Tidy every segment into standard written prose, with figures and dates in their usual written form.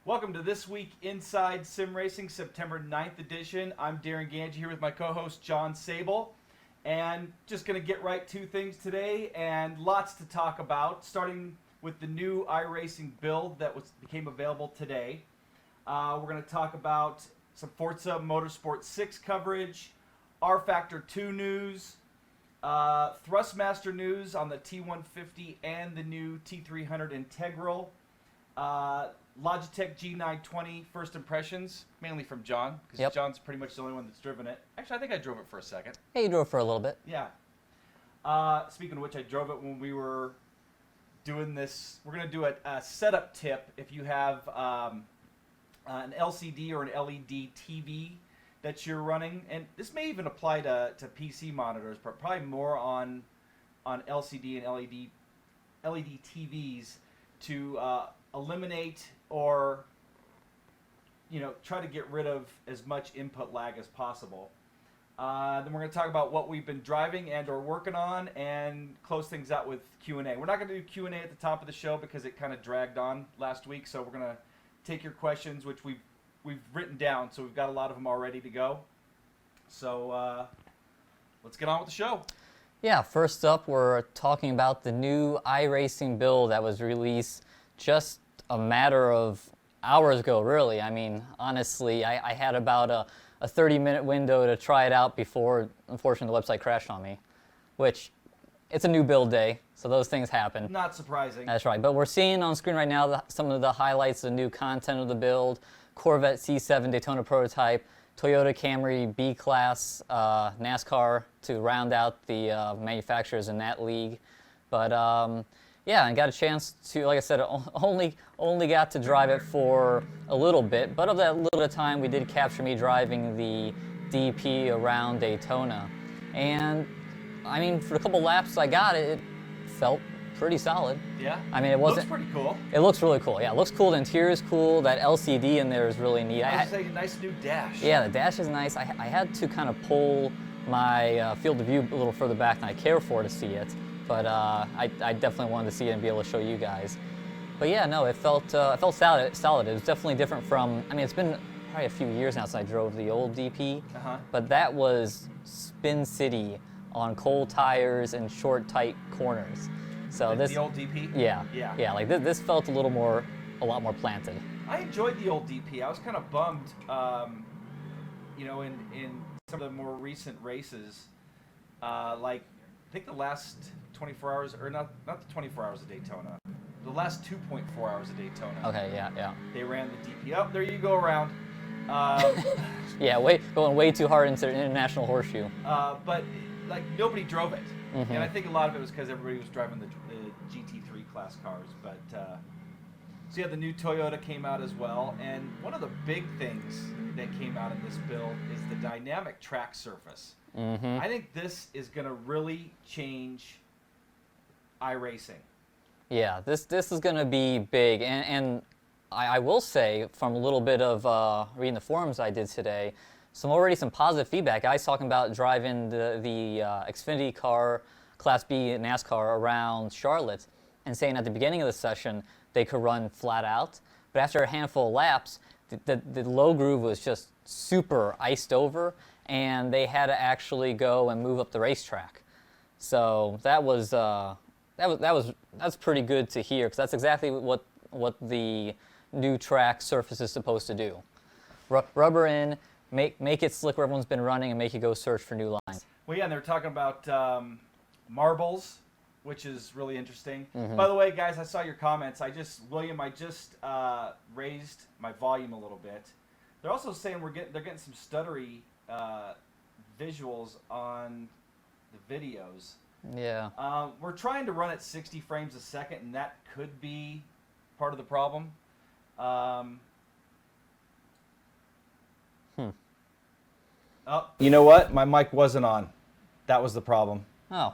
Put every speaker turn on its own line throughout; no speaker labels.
Welcome to This Week Inside Sim Racing, September 9th edition. I'm Darin here with my co-host John Sable. And just going to get right to things today and lots to talk about, starting with the new iRacing build that became available today. We're going to talk about some Forza Motorsport 6 coverage, rFactor 2 news, Thrustmaster news on the T150 and the new T300 Integral, Logitech G920 first impressions, mainly from John, because John's pretty much the only one that's driven it. Actually, I think I drove it for a second.
Yeah, you drove it for a little bit.
Yeah. Speaking of which, I drove it when we were doing this. We're going to do a setup tip if you have an LCD or an LED TV that you're running. And this may even apply to PC monitors, but probably more on LCD and LED TVs to eliminate or try to get rid of as much input lag as possible. Then we're going to talk about what we've been driving and or working on, and close things out with Q&A. We're not going to do Q&A at the top of the show because it kind of dragged on last week, so we're going to take your questions, which we've written down, so we've got a lot of them all ready to go. So let's get on with the show.
Yeah, first up, we're talking about the new iRacing build that was released just a matter of hours ago, really. I mean, honestly, I had about a 30-minute window to try it out before, unfortunately, the website crashed on me, which it's a new build day, so those things happen.
Not surprising.
That's right, but we're seeing on screen right now some of the highlights, the new content of the build: Corvette C7 Daytona prototype, Toyota Camry B-Class, NASCAR to round out the manufacturers in that league. But yeah, I got a chance to, like I said, only got to drive it for a little bit. But of that little bit of time, we did capture me driving the DP around Daytona. And, I mean, for the couple laps I got, it felt pretty solid.
Yeah?
I mean, it wasn't...
Looks pretty cool.
It looks really cool, yeah. It looks cool. The interior is cool. That LCD in there is really neat.
I was saying, a nice new dash.
Yeah, the dash is nice. I had to kind of pull my field of view a little further back than I care for to see it. But I definitely wanted to see it and be able to show you guys. But yeah, no, it felt solid. It was definitely different from, I mean, it's been probably a few years now since I drove the old DP. But that was Spin City on cold tires and short, tight corners. So
the old DP?
Yeah. Like this felt a lot more planted.
I enjoyed the old DP. I was kind of bummed, in some of the more recent races, like I think the last 24 hours, or not the 24 hours of Daytona, the last 2.4 hours of Daytona.
Okay, yeah.
They ran the DP. Oh, there you go around.
Yeah, going way too hard into the International Horseshoe.
But like nobody drove it, and I think a lot of it was because everybody was driving the GT3 class cars. But so yeah, the new Toyota came out as well, and one of the big things that came out in this build is the dynamic track surface. I think this is going to really change iRacing.
Yeah, this is going to be big, and I will say, from a little bit of reading the forums I did today, some positive feedback. Guys talking about driving the Xfinity car, Class B NASCAR around Charlotte, and saying at the beginning of the session they could run flat out, but after a handful of laps, the low groove was just super iced over, and they had to actually go and move up the racetrack. So that's pretty good to hear, because that's exactly what the new track surface is supposed to do. Rubber in, make it slick where everyone's been running, and make you go search for new lines.
Well, yeah, and they're talking about marbles, which is really interesting. By the way, guys, I saw your comments. I just raised my volume a little bit. They're also saying they're getting some stuttery visuals on the videos.
Yeah.
We're trying to run at 60 frames a second, and that could be part of the problem. Oh, you know what? My mic wasn't on. That was the problem.
Oh.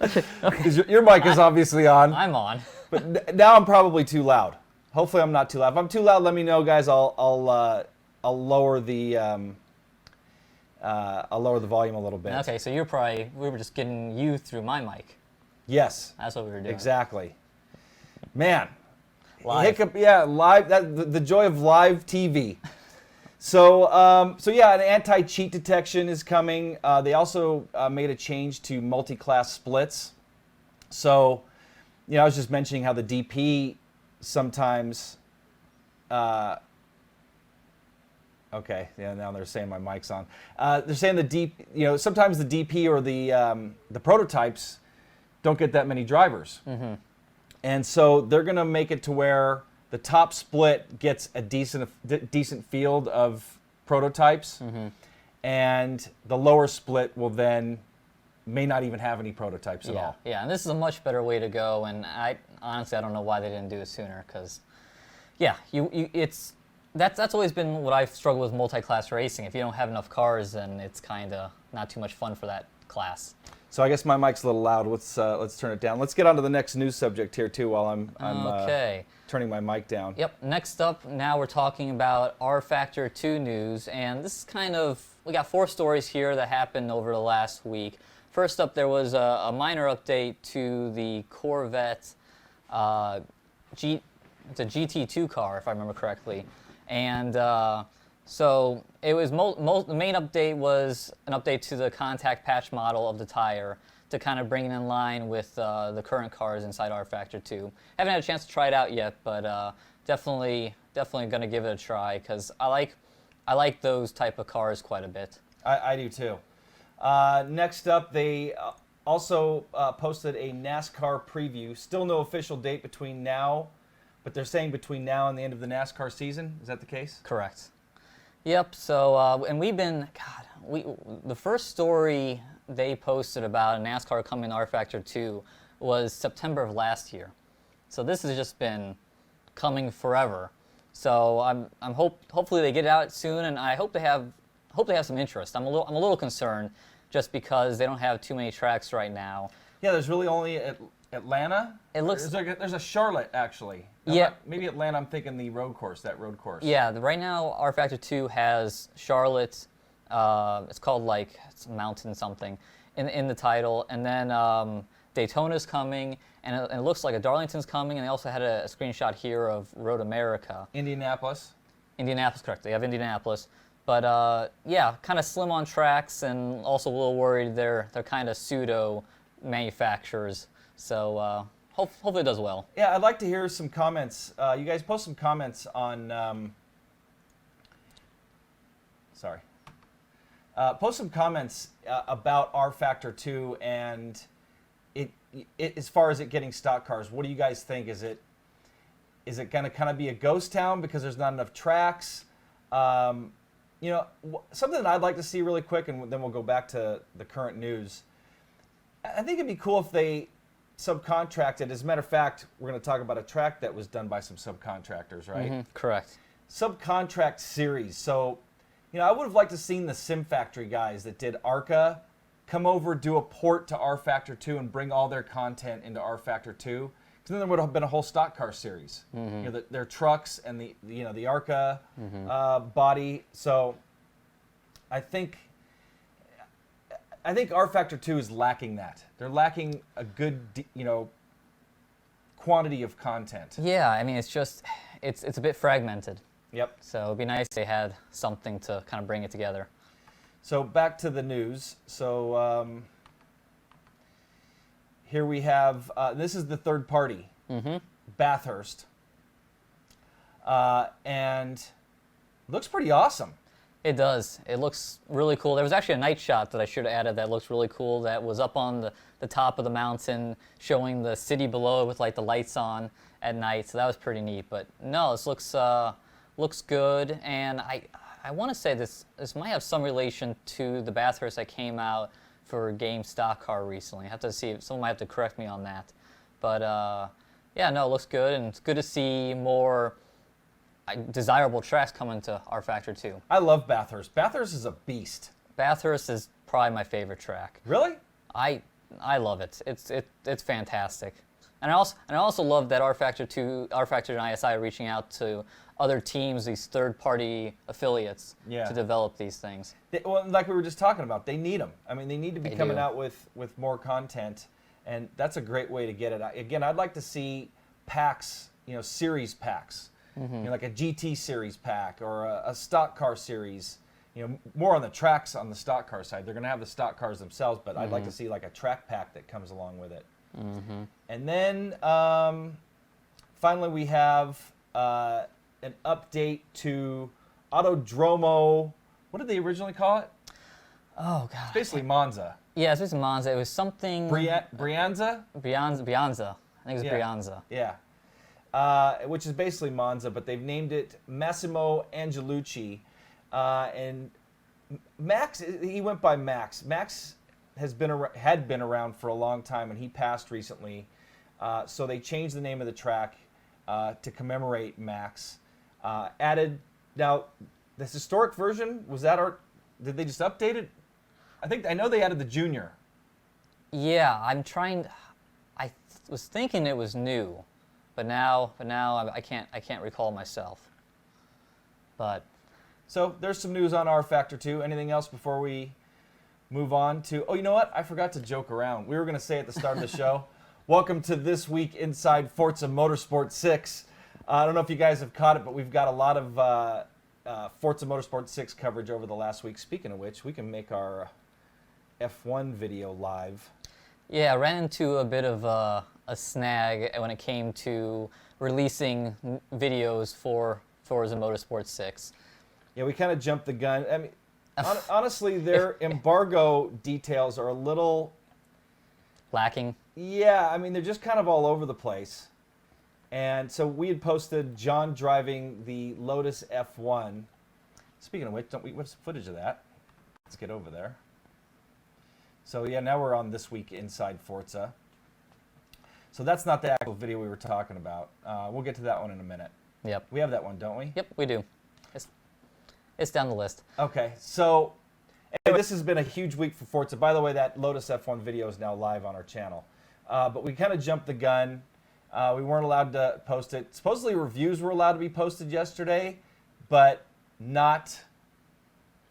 Okay. Your mic is obviously on.
I'm on.
But now I'm probably too loud. Hopefully I'm not too loud. If I'm too loud, let me know, guys. I'll lower the volume a little bit.
Okay, so we were just getting you through my mic.
Yes.
That's what we were doing.
Exactly. Man,
Live.
hiccup. Yeah, live. The joy of live TV. So yeah, an anti-cheat detection is coming. They also made a change to multi-class splits. So, I was just mentioning how the DP sometimes. Okay, yeah. Now they're saying my mic's on. They're saying sometimes the DP or the prototypes don't get that many drivers, and so they're going to make it to where the top split gets a decent field of prototypes, and the lower split will then may not even have any prototypes at all.
Yeah, and this is a much better way to go. And I honestly don't know why they didn't do it sooner. Because, that's always been what I've struggled with multi-class racing. If you don't have enough cars, then it's kind of not too much fun for that class.
So I guess my mic's a little loud. Let's turn it down. Let's get on to the next news subject here too. While I'm turning my mic down.
Yep. Next up, now we're talking about rFactor 2 news, and this is we got 4 stories here that happened over the last week. First up, there was a minor update to the Corvette it's a GT2 car, if I remember correctly, and so it was the main update was an update to the contact patch model of the tire to kind of bring it in line with the current cars inside rFactor 2. Haven't had a chance to try it out yet, but definitely going to give it a try because I like those type of cars quite a bit.
I do too. Next up, they also posted a NASCAR preview. Still no official date between now, but they're saying between now and the end of the NASCAR season. Is that the case?
Correct. Yep. So, and the first story they posted about a NASCAR coming to rFactor 2 was September of last year. So this has just been coming forever. So hopefully they get it out soon, and I hope they have some interest. I'm a little concerned just because they don't have too many tracks right now.
Yeah, there's really only Atlanta.
It looks
there's a Charlotte actually. Maybe Atlanta. I'm thinking the road course. Yeah,
right now rFactor 2 has Charlotte. It's called it's Mountain something in the title, and then Daytona's coming, and it looks like a Darlington's coming, and they also had a screenshot here of Road America.
Indianapolis,
correct. They have Indianapolis. But kind of slim on tracks, and also a little worried they're kind of pseudo manufacturers. So hopefully it does well.
Yeah, I'd like to hear some comments. You guys post some comments on. Post some comments about rFactor 2 and it as far as it getting stock cars. What do you guys think? Is it going to kind of be a ghost town because there's not enough tracks? Something that I'd like to see really quick, and then we'll go back to the current news. I think it'd be cool if they subcontracted. As a matter of fact, we're going to talk about a track that was done by some subcontractors, right?
Mm-hmm, correct.
Subcontract series. So, I would have liked to seen the Sim Factory guys that did ARCA come over, do a port to rFactor 2, and bring all their content into rFactor 2. Because then there would have been a whole stock car series. Mm-hmm. Their trucks and the ARCA body. So, I think rFactor 2 is lacking that. They're lacking a good, quantity of content.
Yeah, I mean, it's a bit fragmented.
Yep.
So it'd be nice if they had something to kind of bring it together.
So back to the news. So here we have, this is the third party, Bathurst. And looks pretty awesome.
It does. It looks really cool. There was actually a night shot that I should have added that looks really cool that was up on the top of the mountain showing the city below with the lights on at night. So that was pretty neat. But no, this looks good. And I want to say this might have some relation to the Bathurst that came out for Game Stock Car recently. I have to see if someone might have to correct me on that. But it looks good, and it's good to see more desirable tracks coming to rFactor 2.
I love Bathurst. Bathurst is a beast. Bathurst
is probably my favorite track.
Really?
I love it. It's fantastic. And I also love that rFactor and ISI are reaching out to other teams, these third-party affiliates, to develop these things.
Like we were just talking about, they need them. I mean, they need to be coming out with more content, and that's a great way to get it out. Again, I'd like to see packs series packs, like a GT series pack or a stock car series. More on the tracks on the stock car side. They're going to have the stock cars themselves, but I'd like to see like a track pack that comes along with it. And then finally we have an update to Autodromo. What did they originally call it?
Oh, God.
It's basically Monza.
Yeah, it's basically Monza. It was something...
Brianza?
Brianza. I think it's Brianza.
Yeah. Which is basically Monza, but they've named it Massimo Angelucci. And Max, he went by Max. Max had been around for a long time, and he passed recently. So they changed the name of the track to commemorate Max. Added, now, this historic version, did they just update it? I know they added the junior.
Yeah, I was thinking it was new, but now I can't recall myself. But
so there's some news on rFactor too. Anything else before we move on to? Oh, you know what? I forgot to joke around. We were going to say at the start of the show, welcome to this week inside Forza Motorsport 6. I don't know if you guys have caught it, but we've got a lot of Forza Motorsport 6 coverage over the last week. Speaking of which, we can make our F1 video live.
Yeah, I ran into a bit of a snag when it came to releasing videos for Forza Motorsport 6.
Yeah, we kind of jumped the gun. I mean, honestly, their embargo details are a little
lacking.
Yeah, I mean, they're just kind of all over the place. And so we had posted John driving the Lotus F1. Speaking of which, we have some footage of that? Let's get over there. So yeah, now we're on This Week Inside Forza. So that's not the actual video we were talking about. We'll get to that one in a minute.
Yep.
We have that one, don't we?
Yep, we do. It's down the list.
Okay, so anyway, this has been a huge week for Forza. By the way, that Lotus F1 video is now live on our channel. But we kind of jumped the gun. We weren't allowed to post it. Supposedly reviews were allowed to be posted yesterday, but not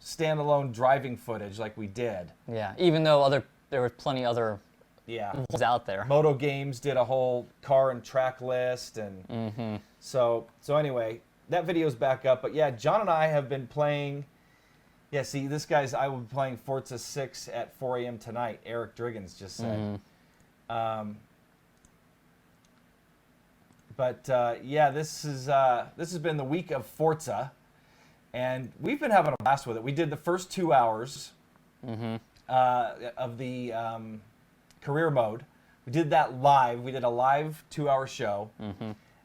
standalone driving footage like we did.
Yeah, even though there were plenty other ones out there.
Moto Games did a whole car and track list, and so anyway, that video's back up. But yeah, John and I have been playing. Yeah, see, I will be playing Forza 6 at 4 a.m. tonight. Eric Driggins just said. Yeah, this has been the week of Forza, and we've been having a blast with it. We did the first 2 hours of the career mode. We did that live. We did a live 2-hour show,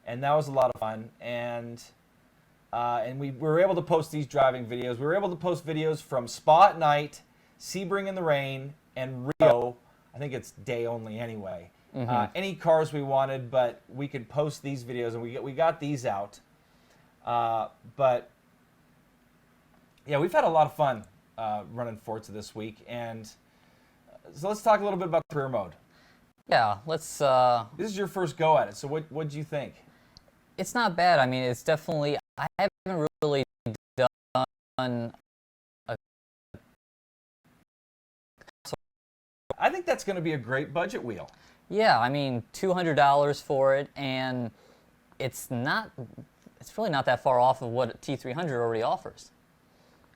and that was a lot of fun. And we were able to post these driving videos. We were able to post videos from Spa at night, Sebring in the rain, and Rio. I think it's day only anyway. Any cars we wanted, but we could post these videos, and we got these out. But yeah, we've had a lot of fun running Forza this week, and so let's talk a little bit about career mode.
Yeah, let's.
This is your first go at it, so what did you think?
It's not bad. I mean, it's definitely. I haven't really done.
I think that's going to be a great budget wheel.
Yeah, I mean, $200 for it, and it's really not that far off of what T300 already offers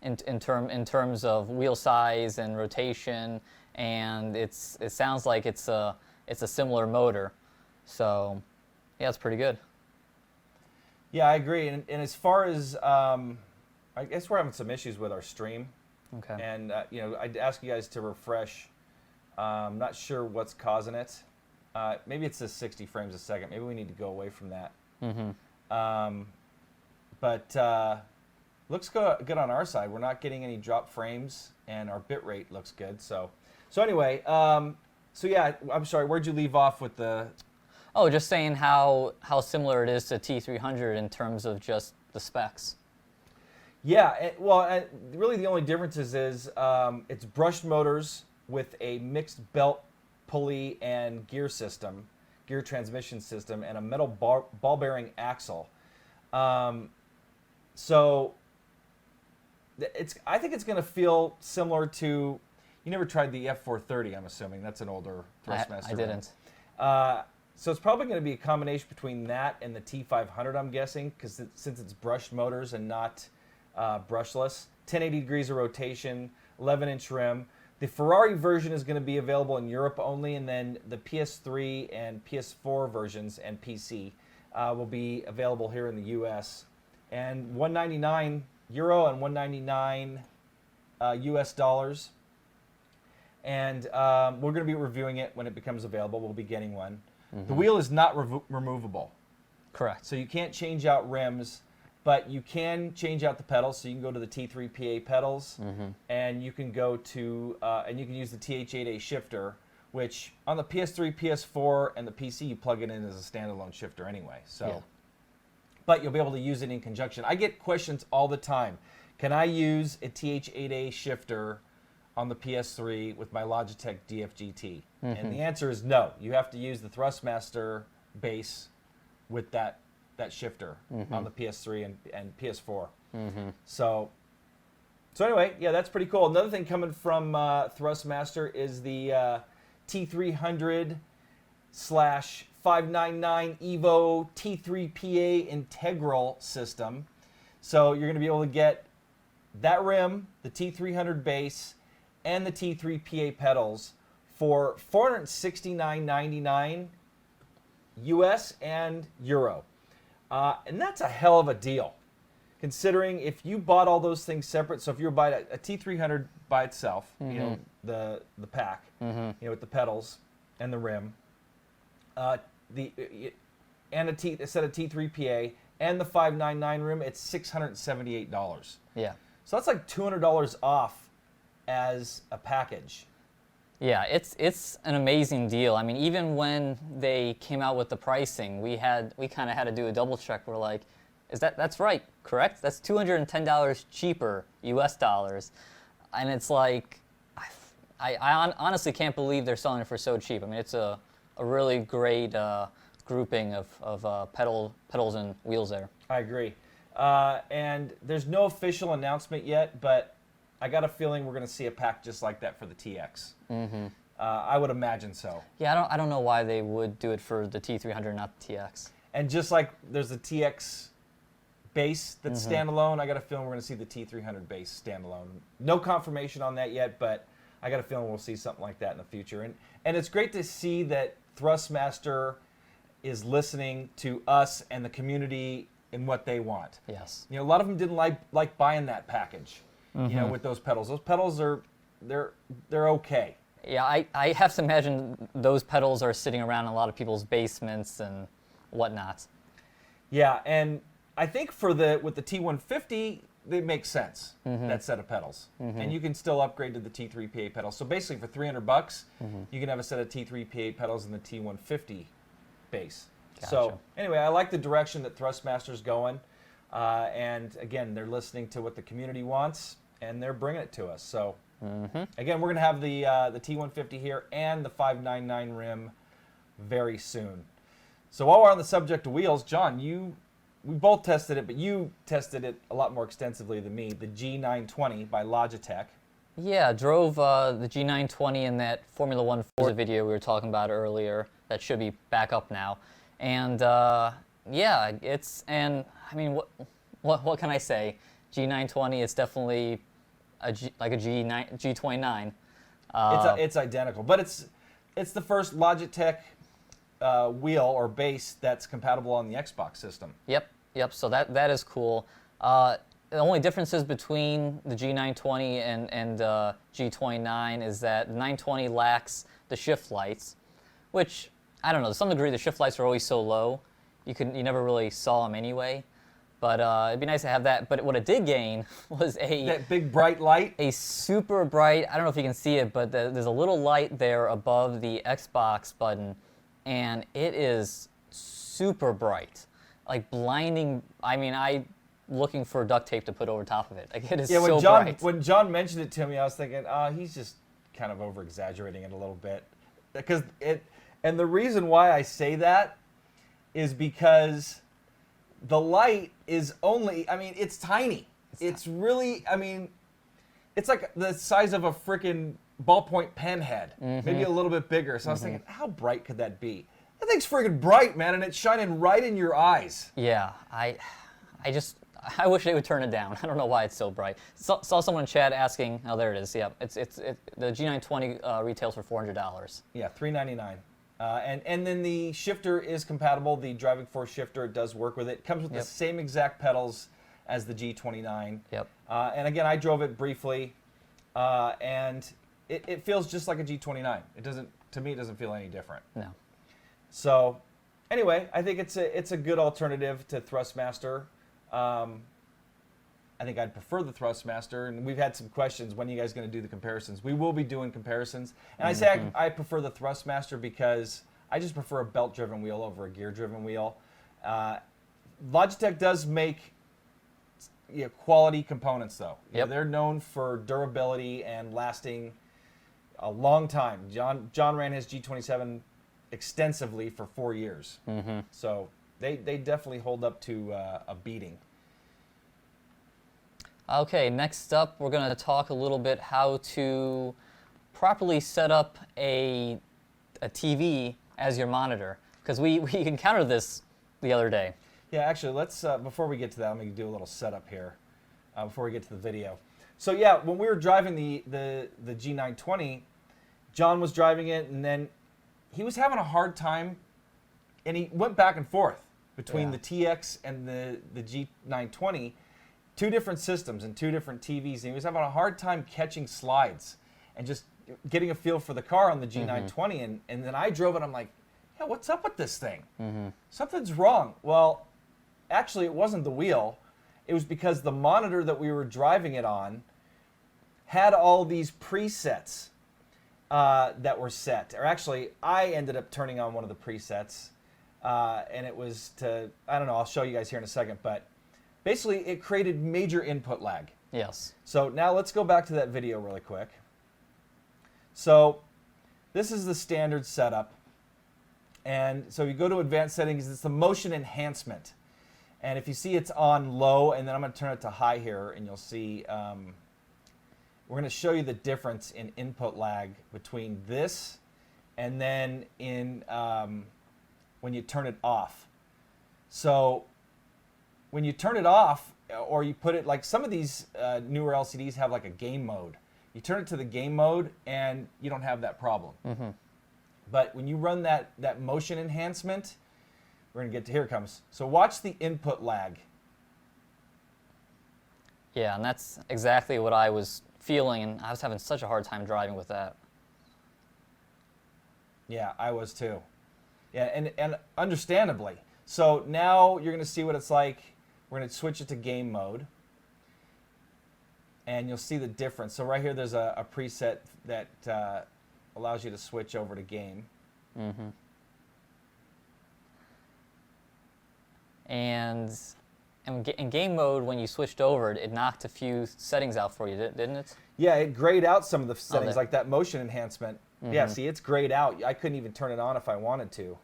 in terms of wheel size and rotation, and it sounds like it's a similar motor, so yeah, it's pretty good.
Yeah, I agree, and as far as I guess we're having some issues with our stream.
Okay.
And I'd ask you guys to refresh. I'm not sure what's causing it. Maybe it's the 60 frames a second. Maybe we need to go away from that. But looks good on our side. We're not getting any drop frames, and our bit rate looks good. So anyway, so yeah, I'm sorry. Where'd you leave off with the?
Oh, just saying how similar it is to T300 in terms of just the specs.
Yeah, really the only difference is it's brushed motors with a mixed belt pulley and gear transmission system, and a metal ball bearing axle. So I think it's going to feel similar to. You never tried the F430, I'm assuming. That's an older Thrustmaster.
I didn't.
So it's probably going to be a combination between that and the T500, I'm guessing, because since it's brushed motors and not brushless. 1080 degrees of rotation, 11-inch rim. The Ferrari version is going to be available in Europe only, and then the PS3 and PS4 versions and PC will be available here in the US. And €199 and $199 US dollars. And we're going to be reviewing it when it becomes available. We'll be getting one. The wheel is not removable.
Correct.
So you can't change out rims, but you can change out the pedals. So you can go to the T3PA pedals, and you can go to and you can use the TH8A shifter, which on the PS3, PS4, and the PC you plug it in as a standalone shifter anyway. So,
Yeah.
But you'll be able to use it in conjunction. I get questions all the time. Can I use a TH8A shifter on the PS3 with my Logitech DFGT? And the answer is no. You have to use the Thrustmaster base with that shifter on the PS3 and PS4. So anyway, yeah, that's pretty cool. Another thing coming from Thrustmaster is the T300/599 Evo T3PA integral system. So you're going to be able to get that rim, the T300 base, and the T3PA pedals for $469.99 US and Euro. And that's a hell of a deal, considering if you bought all those things separate. So if you were buying a T300 by itself, you know, the pack, you know, with the pedals and the rim, and a set of T3PA and the 599 rim, it's $678.
Yeah.
So that's like $200 off as a package.
Yeah, it's an amazing deal. I mean, even when they came out with the pricing, we kind of had to do a double check. We're like, that's right, correct? That's $210 cheaper US dollars, and it's like, I honestly can't believe they're selling it for so cheap. I mean, it's a really great grouping of pedals and wheels there.
I agree. And there's no official announcement yet, but I got a feeling we're going to see a pack just like that for the TX. I would imagine so.
Yeah, I don't know why they would do it for the T300, not the TX.
And just like there's the TX base that's standalone, I got a feeling we're going to see the T300 base standalone. No confirmation on that yet, but I got a feeling we'll see something like that in the future. And it's great to see that Thrustmaster is listening to us and the community in what they want.
Yes.
You know, a lot of them didn't like buying that package. You know, with those pedals. Those pedals they're okay.
Yeah, I have to imagine those pedals are sitting around in a lot of people's basements and whatnot.
Yeah, and I think with the T150, they make sense, that set of pedals. And you can still upgrade to the T3PA pedals. So basically for $300, you can have a set of T3PA pedals in the T150 base.
Gotcha.
So anyway, I like the direction that Thrustmaster's going. And again, they're listening to what the community wants, and they're bringing it to us. So again, we're going to have the T150 here and the 599 rim very soon. So while we're on the subject of wheels, John, we both tested it, but you tested it a lot more extensively than me, the G920 by Logitech.
Yeah, drove the G920 in that Formula One Forza video we were talking about earlier. That should be back up now. And yeah, I mean, what can I say? G920, it's definitely like a G29.
It's identical, but it's the first Logitech wheel or base that's compatible on the Xbox system.
Yep. So that is cool. The only differences between the G920 and G29 is that the 920 lacks the shift lights, which I don't know. To some degree, the shift lights are always so low, you never really saw them anyway. But it'd be nice to have that. But what it did gain was
that big bright light.
A super bright, I don't know if you can see it, but there's a little light there above the Xbox button, and it is super bright, like blinding. I mean, looking for duct tape to put over top of it. Like, it is so bright.
When John mentioned it to me, I was thinking, he's just kind of over-exaggerating it a little bit. And the reason why I say that is because the light is only, I mean, it's tiny. It's really, I mean, it's like the size of a freaking ballpoint pen head, maybe a little bit bigger. So I was thinking, how bright could that be? That thing's friggin' bright, man, and it's shining right in your eyes.
Yeah, I wish they would turn it down. I don't know why it's so bright. Saw someone in chat asking. Oh, there it is. Yeah, the G920 retails for $400.
Yeah, $399. And then the shifter is compatible. The driving force shifter, it does work with it. It comes with the same exact pedals as the G29.
Yep.
And again, I drove it briefly, and it feels just like a G29. It doesn't, to me, it doesn't feel any different.
No.
So, anyway, I think it's a good alternative to Thrustmaster. I think I'd prefer the Thrustmaster, and we've had some questions. When are you guys going to do the comparisons? We will be doing comparisons, and I say I prefer the Thrustmaster because I just prefer a belt-driven wheel over a gear-driven wheel. Logitech does make quality components, though.
Yep.
They're known for durability and lasting a long time. John ran his G27 extensively for 4 years, so they definitely hold up to a beating.
Okay, next up, we're going to talk a little bit how to properly set up a TV as your monitor, because we encountered this the other day.
Yeah, actually, let's before we get to that, let me do a little setup here before we get to the video. So yeah, when we were driving the G920, John was driving it, and then he was having a hard time, and he went back and forth between the TX and the G920, two different systems and two different TVs, and he was having a hard time catching slides and just getting a feel for the car on the G920, and then I drove it, I'm like, yeah, what's up with this thing? Something's wrong. Well, actually, it wasn't the wheel. It was because the monitor that we were driving it on had all these presets that were set. Or actually, I ended up turning on one of the presets, and it was to, I don't know, I'll show you guys here in a second, but basically it created major input lag.
Yes.
So now let's go back to that video really quick. So this is the standard setup. And so you go to advanced settings, it's the motion enhancement. And if you see it's on low, and then I'm going to turn it to high here, and you'll see we're going to show you the difference in input lag between this and then in when you turn it off. So when you turn it off, or you put it, like some of these newer LCDs have like a game mode. You turn it to the game mode, and you don't have that problem. But when you run that motion enhancement, we're going to get to, here it comes. So watch the input lag.
Yeah, and that's exactly what I was feeling, and I was having such a hard time driving with that.
Yeah, I was too. Yeah, and understandably. So now you're going to see what it's like. We're going to switch it to game mode, and you'll see the difference. So right here, there's a preset that allows you to switch over to game.
And in game mode, when you switched over, it knocked a few settings out for you, didn't it?
Yeah, it grayed out some of the settings, like that motion enhancement.
Mm-hmm.
Yeah, see, it's grayed out. I couldn't even turn it on if I wanted to.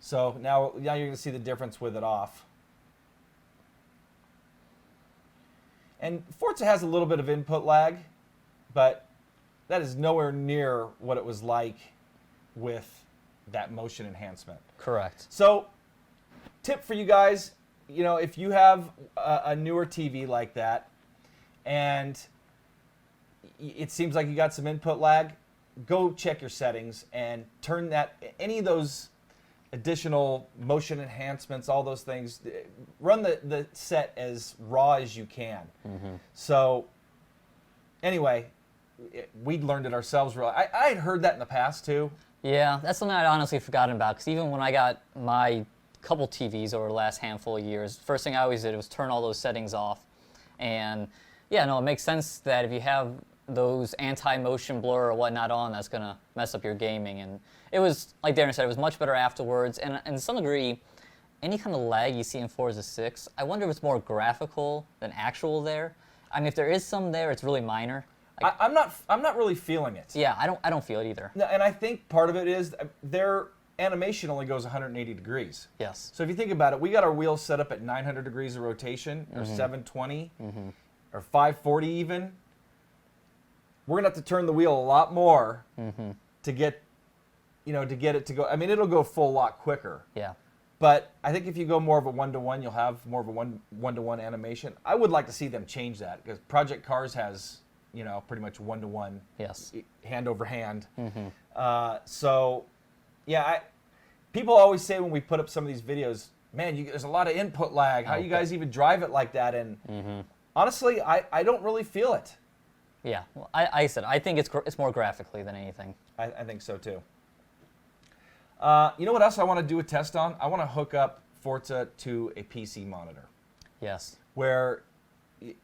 So now you're going to see the difference with it off. And Forza has a little bit of input lag, but that is nowhere near what it was like with that motion enhancement.
Correct.
So, tip for you guys, you know, if you have a newer TV like that, and it seems like you got some input lag, go check your settings and turn that, any of those additional motion enhancements, all those things, run the set as raw as you can. So, anyway, we'd learned it ourselves. I had heard that in the past too.
Yeah, that's something I'd honestly forgotten about, because even when I got my couple TVs over the last handful of years, first thing I always did was turn all those settings off. And yeah, no, it makes sense that if you have those anti-motion blur or whatnot on, that's going to mess up your gaming. And it was, like Darin said, it was much better afterwards. And to some degree, any kind of lag you see in Forza 6, I wonder if it's more graphical than actual there. I mean, if there is some there, it's really minor. Like,
I'm not really feeling it.
Yeah, I don't feel it either.
No, and I think part of it is their animation only goes 180 degrees.
Yes.
So if you think about it, we got our wheels set up at 900 degrees of rotation, or 720, or 540 even. we're gonna have to turn the wheel a lot more to get, to get it to go. I mean, it'll go full a lot quicker.
Yeah.
But I think if you go more of a 1-to-1, you'll have more of a one-to-one animation. I would like to see them change that because Project Cars has, pretty much 1-to-1.
Yes.
Hand over hand. So, yeah, people always say when we put up some of these videos, man, there's a lot of input lag. How you guys even drive it like that? And honestly, I don't really feel it.
Yeah. Well, I said I think it's more graphically than anything.
I think so too. You know what else I want to do a test on? I want to hook up Forza to a PC monitor.
Yes.
Where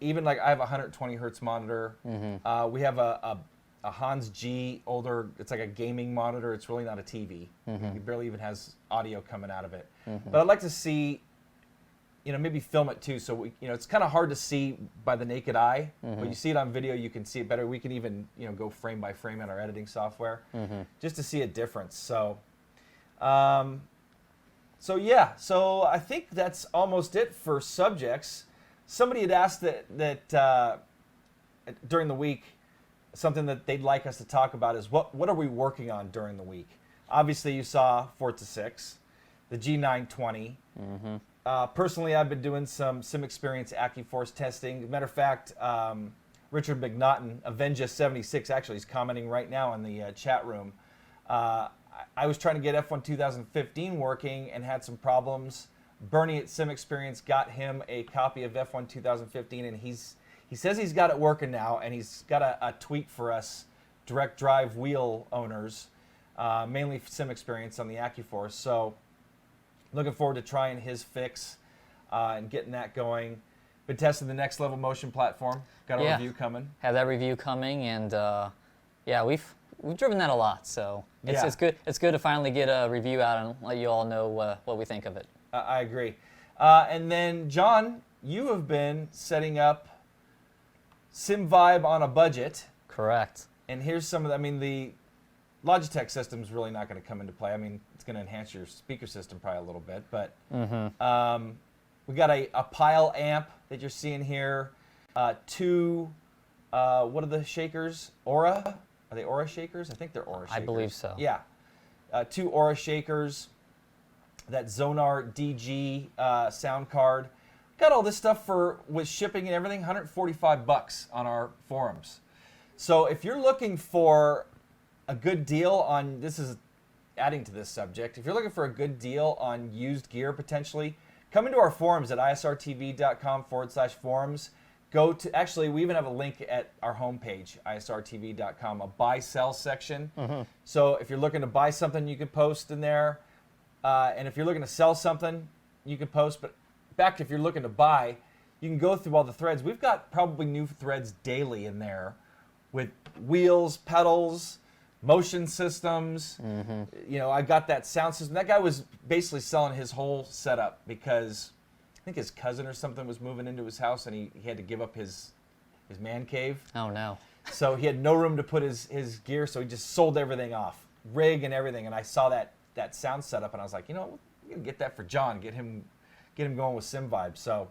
even like I have a 120 hertz monitor. We have a Hans G older. It's like a gaming monitor. It's really not a TV. It barely even has audio coming out of it. But I'd like to see, maybe film it too. So it's kind of hard to see by the naked eye. But you see it on video, you can see it better. We can even go frame by frame in our editing software, just to see a difference. So. So I think that's almost it for subjects. Somebody had asked that during the week, something that they'd like us to talk about is what are we working on during the week? Obviously, you saw Forza 6, the G920. Personally, I've been doing some sim experience AccuForce testing. Matter of fact, Richard McNaughton, Avenja76, actually is commenting right now in the chat room. I was trying to get F1 2015 working and had some problems. Bernie at Sim Experience got him a copy of F1 2015, and he says he's got it working now, and he's got a tweak for us direct drive wheel owners, mainly Sim Experience on the AccuForce. So looking forward to trying his fix and getting that going. Been testing the Next Level Motion platform. Got a review coming.
Have that review coming, and we've driven that a lot, so it's good. It's good to finally get a review out and let you all know what we think of it.
I agree. And then, John, you have been setting up SimVibe on a budget.
Correct.
And here's some of the Logitech system is really not going to come into play. I mean, it's going to enhance your speaker system probably a little bit, but we got a pile amp that you're seeing here. Two, what are the shakers? Aura? Are they Aura shakers? I think they're Aura shakers.
I believe so.
Yeah. Two Aura shakers. That Zonar DG sound card. Got all this stuff with shipping and everything, $145 on our forums. So if you're looking for a good deal on, this is adding to this subject, if you're looking for a good deal on used gear potentially, come into our forums at isrtv.com/forums. Actually, we even have a link at our homepage, isrtv.com, a buy-sell section. So if you're looking to buy something, you can post in there. And if you're looking to sell something, you can post. But back to if you're looking to buy, you can go through all the threads. We've got probably new threads daily in there with wheels, pedals, motion systems. I got that sound system. That guy was basically selling his whole setup because I think his cousin or something was moving into his house, and he had to give up his man cave.
Oh, no.
So he had no room to put his gear, so he just sold everything off, rig and everything. And I saw that sound setup, and I was like, we're gonna get that for John, get him going with SimVibe. So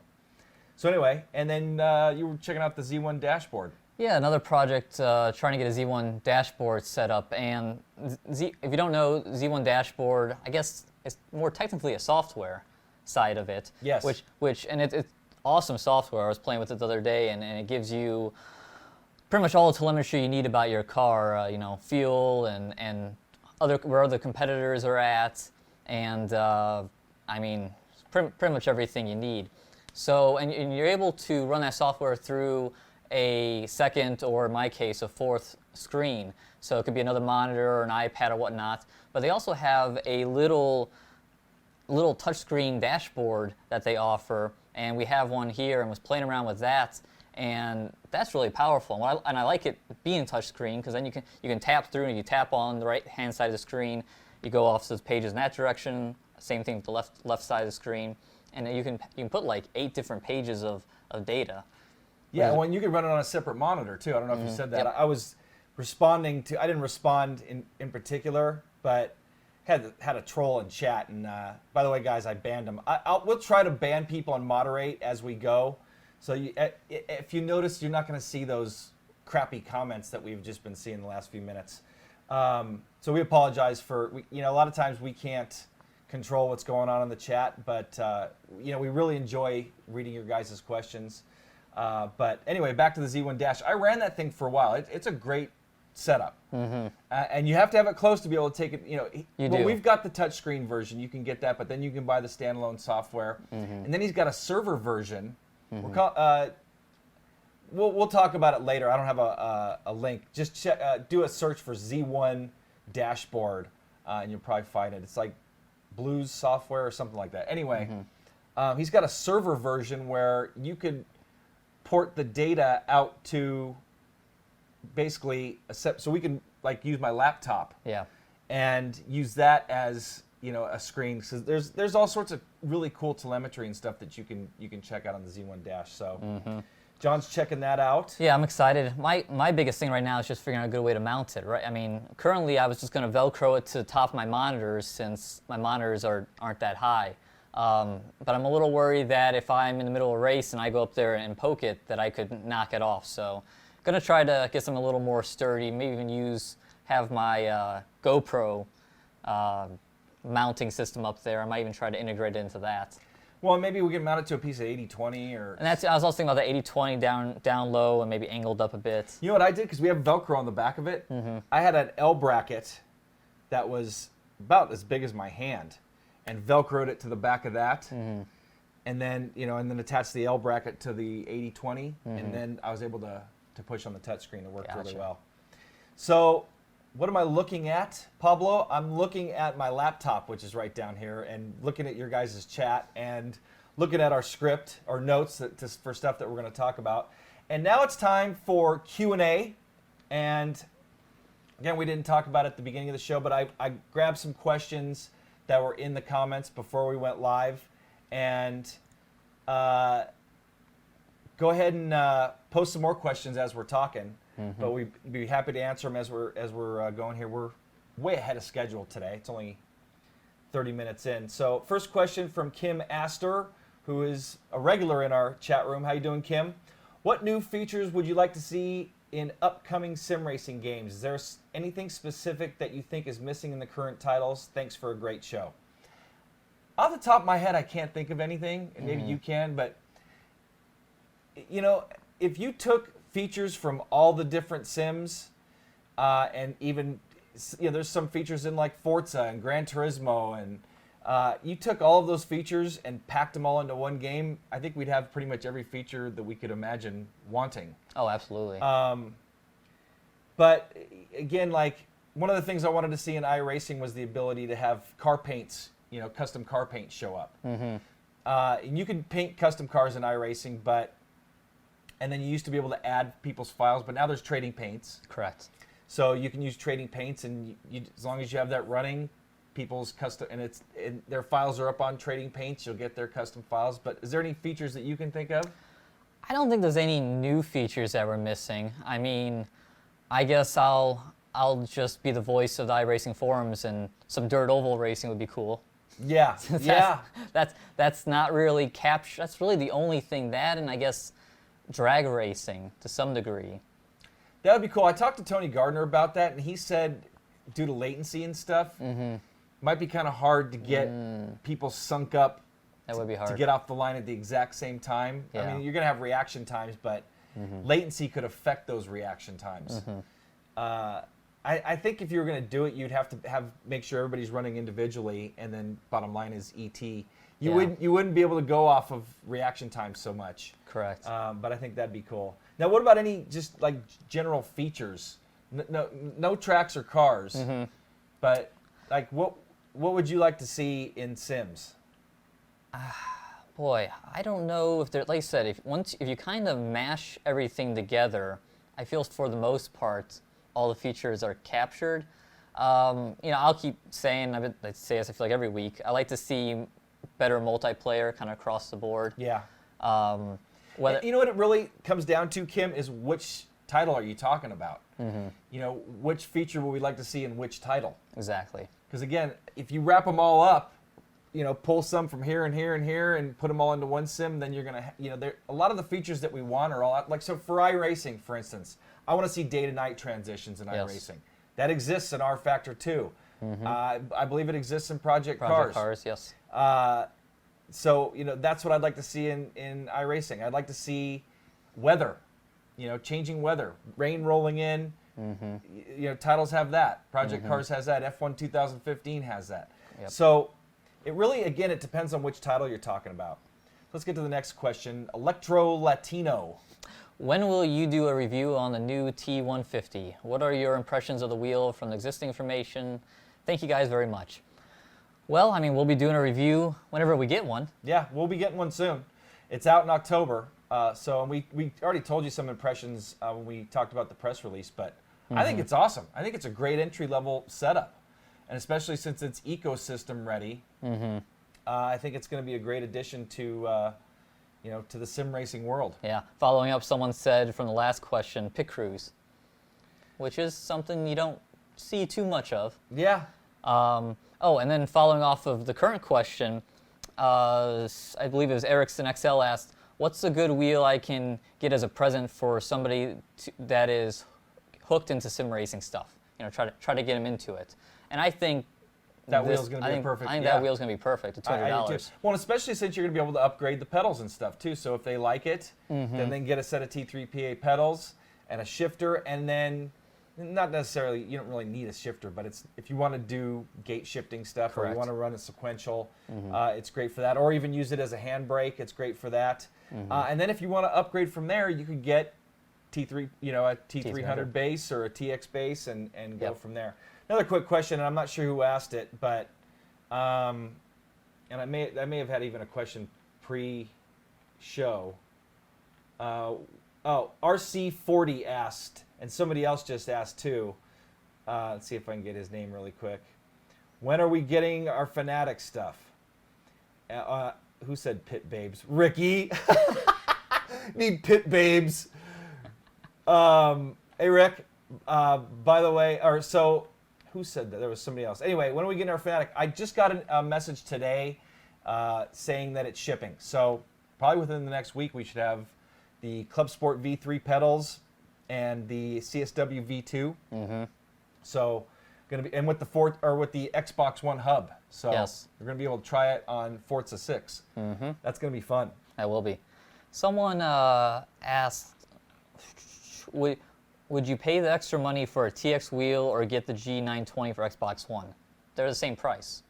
anyway, and then you were checking out the Z1 dashboard.
Yeah, another project trying to get a Z1 dashboard set up. And if you don't know, Z1 dashboard, I guess it's more technically a software side of it.
Yes.
And it's awesome software. I was playing with it the other day, and it gives you pretty much all the telemetry you need about your car, fuel and where other competitors are at, and pretty much everything you need. So, and you're able to run that software through a second, or in my case, a fourth screen. So it could be another monitor or an iPad or whatnot. But they also have a little touchscreen dashboard that they offer, and we have one here and was playing around with that, and that's really powerful. And I like it being touchscreen because then you can tap through, and you tap on the right-hand side of the screen, you go off to the pages in that direction. Same thing with the left side of the screen, and you can put like 8 different pages of data.
Yeah, well, and you can run it on a separate monitor too. I don't know if you said that. Yep. I was responding to. I didn't respond in particular, but had a troll in chat. And by the way, guys, I banned him. We'll try to ban people and moderate as we go. So if you notice, you're not going to see those crappy comments that we've just been seeing the last few minutes. So we apologize for, a lot of times we can't control what's going on in the chat, but we really enjoy reading your guys' questions. But anyway, back to the Z1 Dash. I ran that thing for a while. It's a great setup, and you have to have it close to be able to take it.
You do.
We've got the touchscreen version. You can get that, but then you can buy the standalone software, and then he's got a server version. We'll talk about it later. I don't have a link. Just do a search for Z1 dashboard, and you'll probably find it. It's like Blues software or something like that. Anyway, he's got a server version where you could port the data out to basically so we can use my laptop and use that as a screen. So there's all sorts of really cool telemetry and stuff that you can check out on the Z1 Dash. So John's checking that out.
Yeah, I'm excited. My biggest thing right now is just figuring out a good way to mount it, right? I mean, currently I was just going to Velcro it to the top of my monitors since my monitors aren't that high. But I'm a little worried that if I'm in the middle of a race and I go up there and poke it, that I could knock it off. So I'm going to try to get something a little more sturdy, maybe even have my GoPro mounting system up there. I might even try to integrate it into that.
Well, maybe we can mount it to a piece of 80/20 or...
And I was also thinking about the 80/20 down low and maybe angled up a bit.
You know what I did? Because we have Velcro on the back of it. I had an L bracket that was about as big as my hand and Velcroed it to the back of that. And then, and then attached the L bracket to the 80/20. And then I was able to push on the touchscreen. It worked really well. So... what am I looking at, Pablo? I'm looking at my laptop, which is right down here, and looking at your guys' chat and looking at our script, our notes for stuff that we're going to talk about. And now it's time for Q&A. And again, we didn't talk about it at the beginning of the show, but I grabbed some questions that were in the comments before we went live. And go ahead and post some more questions as we're talking. But we'd be happy to answer them as we're going here. We're way ahead of schedule today. It's only 30 minutes in. So first question from Kim Astor, who is a regular in our chat room. How you doing, Kim? What new features would you like to see in upcoming sim racing games? Is there anything specific that you think is missing in the current titles? Thanks for a great show. Off the top of my head, I can't think of anything, and maybe you can, but if you took features from all the different sims, and even there's some features in like Forza and Gran Turismo, and you took all of those features and packed them all into one game, I think we'd have pretty much every feature that we could imagine wanting.
Oh, absolutely.
But again, one of the things I wanted to see in iRacing was the ability to have car paints, custom car paints show up. And you can paint custom cars in iRacing, and then you used to be able to add people's files, but now there's trading paints.
Correct.
So you can use trading paints, and as long as you have that running, people's custom, and their files are up on trading paints, you'll get their custom files. But is there any features that you can think of?
I don't think there's any new features that we're missing. I mean, I guess I'll just be the voice of the iRacing forums, and some dirt oval racing would be cool.
Yeah,
That's not really captured. That's really the only thing, that, and I guess drag racing to some degree.
That would be cool. I talked to Tony Gardner about that, and he said due to latency and stuff, might be kind of hard to get people sunk up.
That would be hard.
To get off the line at the exact same time.
Yeah.
I mean, you're going to have reaction times, but latency could affect those reaction times. I think if you were going to do it, you'd have to make sure everybody's running individually, and then bottom line is ET. You wouldn't be able to go off of reaction times so much.
Correct.
But I think that'd be cool. Now, what about any just general features? No tracks or cars, but what would you like to see in Sims?
Boy, I don't know if there. Like I said, if you kind of mash everything together, I feel for the most part all the features are captured. I'll keep saying, I say this I feel like every week. I like to see better multiplayer kind of across the board.
Yeah. You know what it really comes down to, Kim, is which title are you talking about? Which feature would we like to see in which title?
Exactly.
Because again, if you wrap them all up, pull some from here and here and here and put them all into one sim, then you're gonna, a lot of the features that we want are all out. So for iRacing, for instance, I want to see day-to-night transitions in
Yes.
iRacing. That exists in rFactor 2. I believe it exists in Project Cars.
Cars, yes.
So, that's what I'd like to see in iRacing. I'd like to see weather, changing weather, rain rolling in. Titles have that. Project Cars has that. F1 2015 has that.
Yep.
So it really, again, it depends on which title you're talking about. Let's get to the next question. Electro Latino.
When will you do a review on the new T150? What are your impressions of the wheel from the existing information? Thank you guys very much. Well, I mean, we'll be doing a review whenever we get one.
Yeah, we'll be getting one soon. It's out in October. So we already told you some impressions when we talked about the press release, but I think it's awesome. I think it's a great entry-level setup. And especially since it's ecosystem ready, I think it's going to be a great addition to to the sim racing world.
Yeah. Following up, someone said from the last question, pit crews, which is something you don't see too much of.
Yeah.
And then following off of the current question, I believe it was Ericsson XL asked, what's a good wheel I can get as a present for somebody that is hooked into sim racing stuff? Try to get him into it. And I think
that wheel's going to be perfect.
I think that wheel's going to be perfect at $200.
Well, especially since you're going to be able to upgrade the pedals and stuff too. So if they like it, then they can get a set of T3PA pedals and a shifter, and then not necessarily, you don't really need a shifter, but if you want to do gate shifting stuff or you want to run it sequential, it's great for that. Or even use it as a handbrake, it's great for that. And then if you want to upgrade from there, you could get a T300 base or a TX base and go from there. Another quick question, and I'm not sure who asked it, but and I may have had even a question pre-show. RC40 asked, and somebody else just asked too. Let's see if I can get his name really quick. When are we getting our Fanatic stuff? Who said pit babes? Ricky. Need pit babes. Hey Rick. By the way, who said that? There was somebody else. Anyway, when are we getting our Fanatic? I just got a message today saying that it's shipping. So probably within the next week we should have the Club Sport V3 pedals and the CSW V2. So going to be, and with the Xbox One hub. So we're going to be able to try it on Forza 6. That's going to be fun.
That will be. Someone asked, would you pay the extra money for a TX wheel or get the G920 for Xbox One? They're the same price,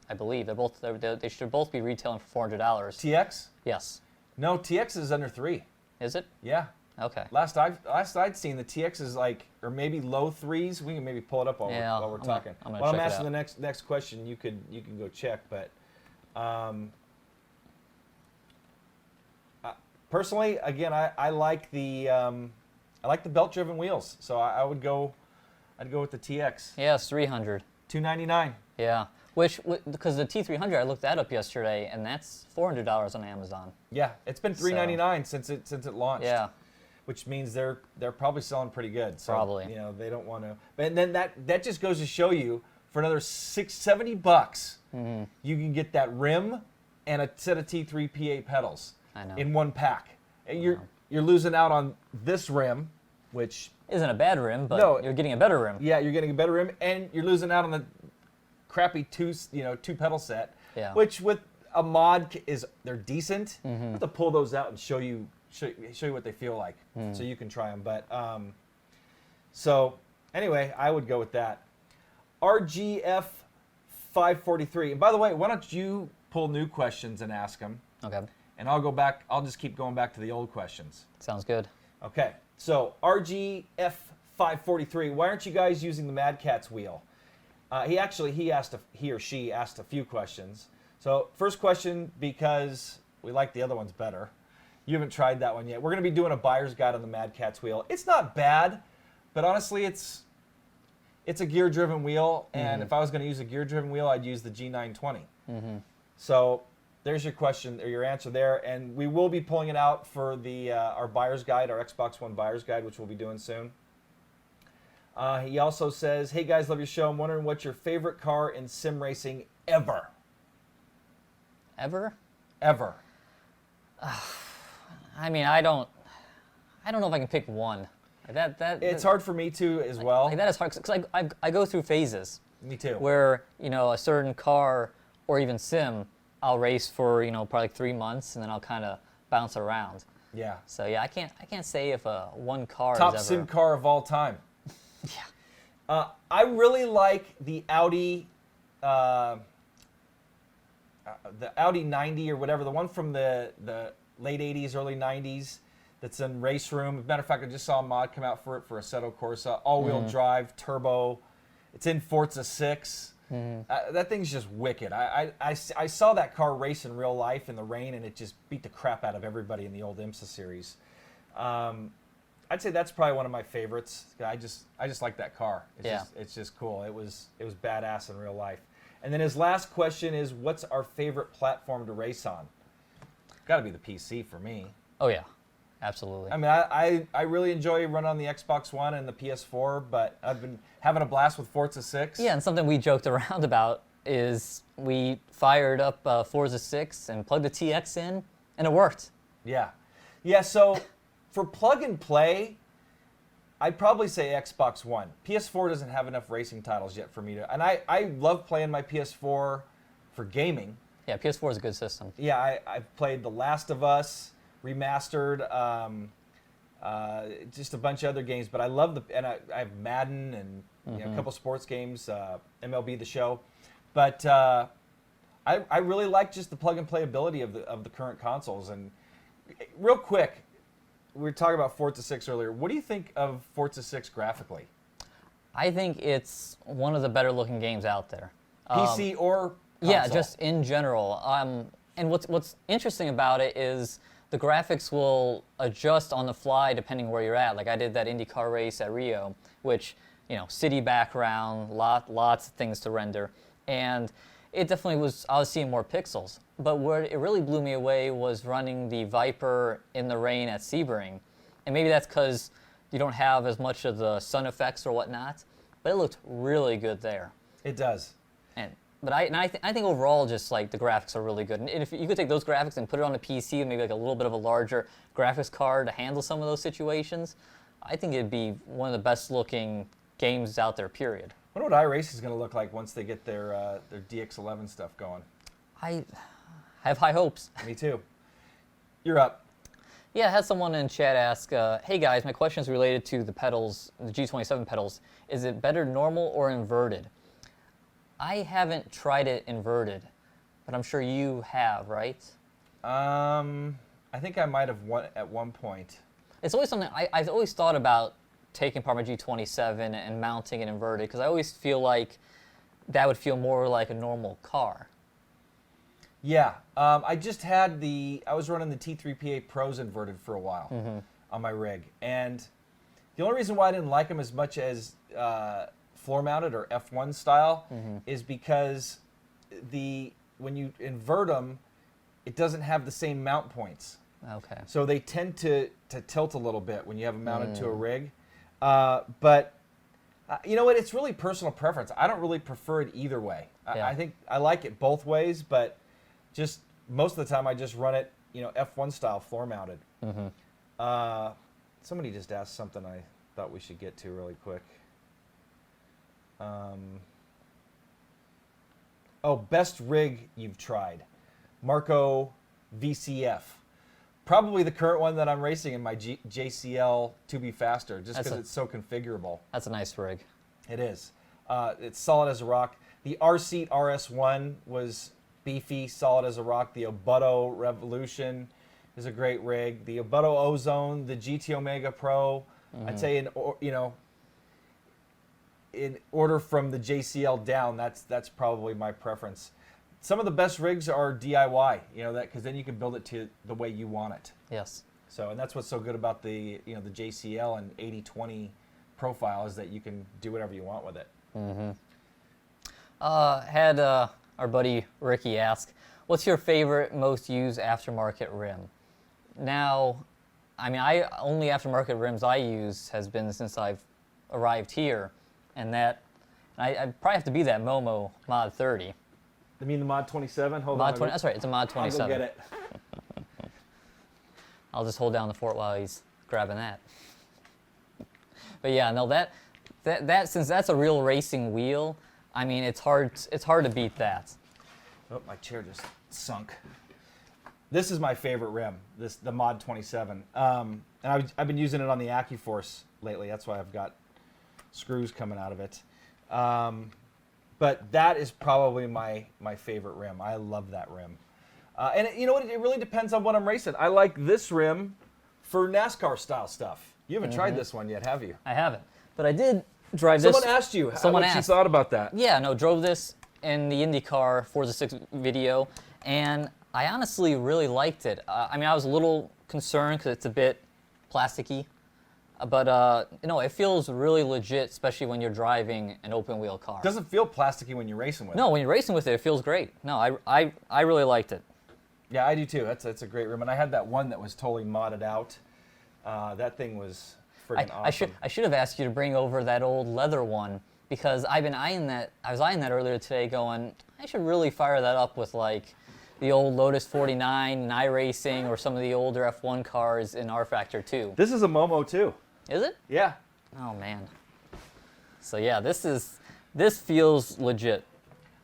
I believe. They should both be retailing for $400.
TX?
Yes.
No, TX is under $300.
Is it?
Yeah.
Okay.
Last I'd seen, the TX is or maybe low $300s. We can maybe pull it up while we're talking.
While
I'm asking the next question, you can go check. But personally, again, I like the belt-driven wheels, so I'd go with the TX.
Yeah, it's $300.
$299.
Yeah, because the T300, I looked that up yesterday, and that's $400 on Amazon.
Yeah, it's been $399 since it launched.
Yeah,
which means they're probably selling pretty good. So,
probably.
They don't want to. And then that just goes to show you, for another $70, you can get that rim and a set of T3PA pedals in one pack. And you're losing out on this rim, which
isn't a bad rim, but you're getting a better rim.
Yeah, you're getting a better rim, and you're losing out on the crappy two pedal set.
Yeah.
Which with a mod they're decent. I have to pull those out and show you what they feel like, so you can try them. But so anyway, I would go with that. RGF 543. And by the way, why don't you pull new questions and ask them?
Okay.
And I'll go back. I'll just keep going back to the old questions.
Sounds good.
Okay. So RGF 543. Why aren't you guys using the Mad Catz wheel? He or she asked a few questions. So first question, because we like the other ones better. You haven't tried that one yet. We're going to be doing a buyer's guide on the Mad Catz wheel. It's not bad, but honestly, it's a gear-driven wheel, and if I was going to use a gear-driven wheel, I'd use the G920. So there's your question, or your answer there, and we will be pulling it out for our buyer's guide, our Xbox One buyer's guide, which we'll be doing soon. He also says, hey guys, love your show. I'm wondering what's your favorite car in sim racing ever?
Ever?
Ever.
I mean, I don't know if I can pick one.
It's hard for me too as well.
Like that is hard because I go through phases.
Me too.
Where a certain car or even sim, I'll race for probably like 3 months and then I'll kind of bounce around.
Yeah.
So yeah, I can't say if one car
Top
is ever...
sim car of all time.
Yeah.
I really like the Audi 90 or whatever, the one from the late 80s, early 90s that's in Race Room. As a matter of fact, I just saw a mod come out for it for Assetto Corsa. All-wheel drive, turbo. It's in Forza 6. That thing's just wicked. I saw that car race in real life in the rain, and it just beat the crap out of everybody in the old IMSA series. I'd say that's probably one of my favorites. I just like that car. It's just cool. It was badass in real life. And then his last question is, what's our favorite platform to race on? Got to be the PC for me.
Oh yeah, absolutely.
I mean, I really enjoy running on the Xbox One and the PS4, but I've been having a blast with Forza 6.
Yeah, and something we joked around about is we fired up Forza 6 and plugged the TX in, and it worked.
Yeah. Yeah, so for plug and play, I'd probably say Xbox One. PS4 doesn't have enough racing titles yet for me to... And I love playing my PS4 for gaming.
Yeah, PS4 is a good system.
Yeah, I've played The Last of Us, Remastered, just a bunch of other games. But I love and I have Madden and a couple sports games, MLB The Show. But I really like just the plug and play ability of the current consoles. And real quick, we were talking about Forza 6 earlier. What do you think of Forza 6 graphically?
I think it's one of the better looking games out there.
PC or console?
Yeah, just in general. And what's interesting about it is the graphics will adjust on the fly depending where you're at. Like I did that IndyCar race at Rio, which, city background, lots of things to render. And it definitely was, I was seeing more pixels. But where it really blew me away was running the Viper in the rain at Sebring. And maybe that's because you don't have as much of the sun effects or whatnot, but it looked really good there.
It does.
But I think overall, just like the graphics are really good. And if you could take those graphics and put it on a PC with maybe like a little bit of a larger graphics card to handle some of those situations, I think it'd be one of the best looking games out there, period.
I wonder what iRacing is going to look like once they get their DX11 stuff going.
I have high hopes.
Me too. You're up.
Yeah, I had someone in chat ask, hey guys, my question is related to the pedals, the G27 pedals. Is it better normal or inverted? I haven't tried it inverted, but I'm sure you have, right?
I think I might have at one point.
It's always something I've always thought about taking apart my G27 and mounting it inverted, because I always feel like that would feel more like a normal car.
Yeah, I was running the T3PA Pros inverted for a while on my rig, and the only reason why I didn't like them as much as floor mounted or F1 style is because when you invert them, it doesn't have the same mount points.
Okay.
So they tend to tilt a little bit when you have them mounted to a rig. But you know what? It's really personal preference. I don't really prefer it either way. I think I like it both ways, but just most of the time I just run it, F1 style floor mounted. Somebody just asked something I thought we should get to really quick. Best rig you've tried. Marco VCF. Probably the current one that I'm racing in my JCL to be faster, just because it's so configurable.
That's a nice rig.
It is. It's solid as a rock. The R-Seat RS1 was beefy, solid as a rock. The Obuto Revolution is a great rig. The Obuto Ozone, the GT Omega Pro. I'd say in order from the JCL down, that's probably my preference. Some of the best rigs are DIY, because then you can build it to the way you want it.
Yes.
So, and that's what's so good about the the JCL and 80/20 profile is that you can do whatever you want with it.
Had our buddy Ricky ask, what's your favorite, most used aftermarket rim? Now, I only aftermarket rims I use has been since I've arrived here, and I probably have to be that Momo Mod 30.
You mean the Mod 27? Hold
Mod
on.
20. That's right. It's a Mod 27.
I'll go get it.
I'll just hold down the fort while he's grabbing that. But yeah, no, that since that's a real racing wheel, I mean, it's hard to beat that.
Oh, my chair just sunk. This is my favorite rim, the Mod 27. And I've been using it on the AccuForce lately. That's why I've got screws coming out of it. But that is probably my favorite rim. I love that rim. And you know what? It really depends on what I'm racing. I like this rim for NASCAR style stuff. You haven't tried this one yet, have you?
I haven't, but I did drive this.
Someone asked you what you thought about that.
Yeah, no, drove this in the IndyCar Forza 6 video, and I honestly really liked it. I mean, I was a little concerned because it's a bit plasticky, but you know, it feels really legit, especially when you're driving an open wheel car.
Doesn't feel plasticky when you're racing with it.
No, when you're racing with it, it feels great. No, I really liked it.
Yeah, I do too. That's a great rim, and I had that one that was totally modded out. That thing was freaking awesome.
I should have asked you to bring over that old leather one because I've been eyeing that. I was eyeing that earlier today, going, I should really fire that up with like the old Lotus 49 and iRacing or some of the older F1 cars in rFactor 2.
This is a Momo too.
Is it?
Yeah.
Oh man. So yeah, this feels legit.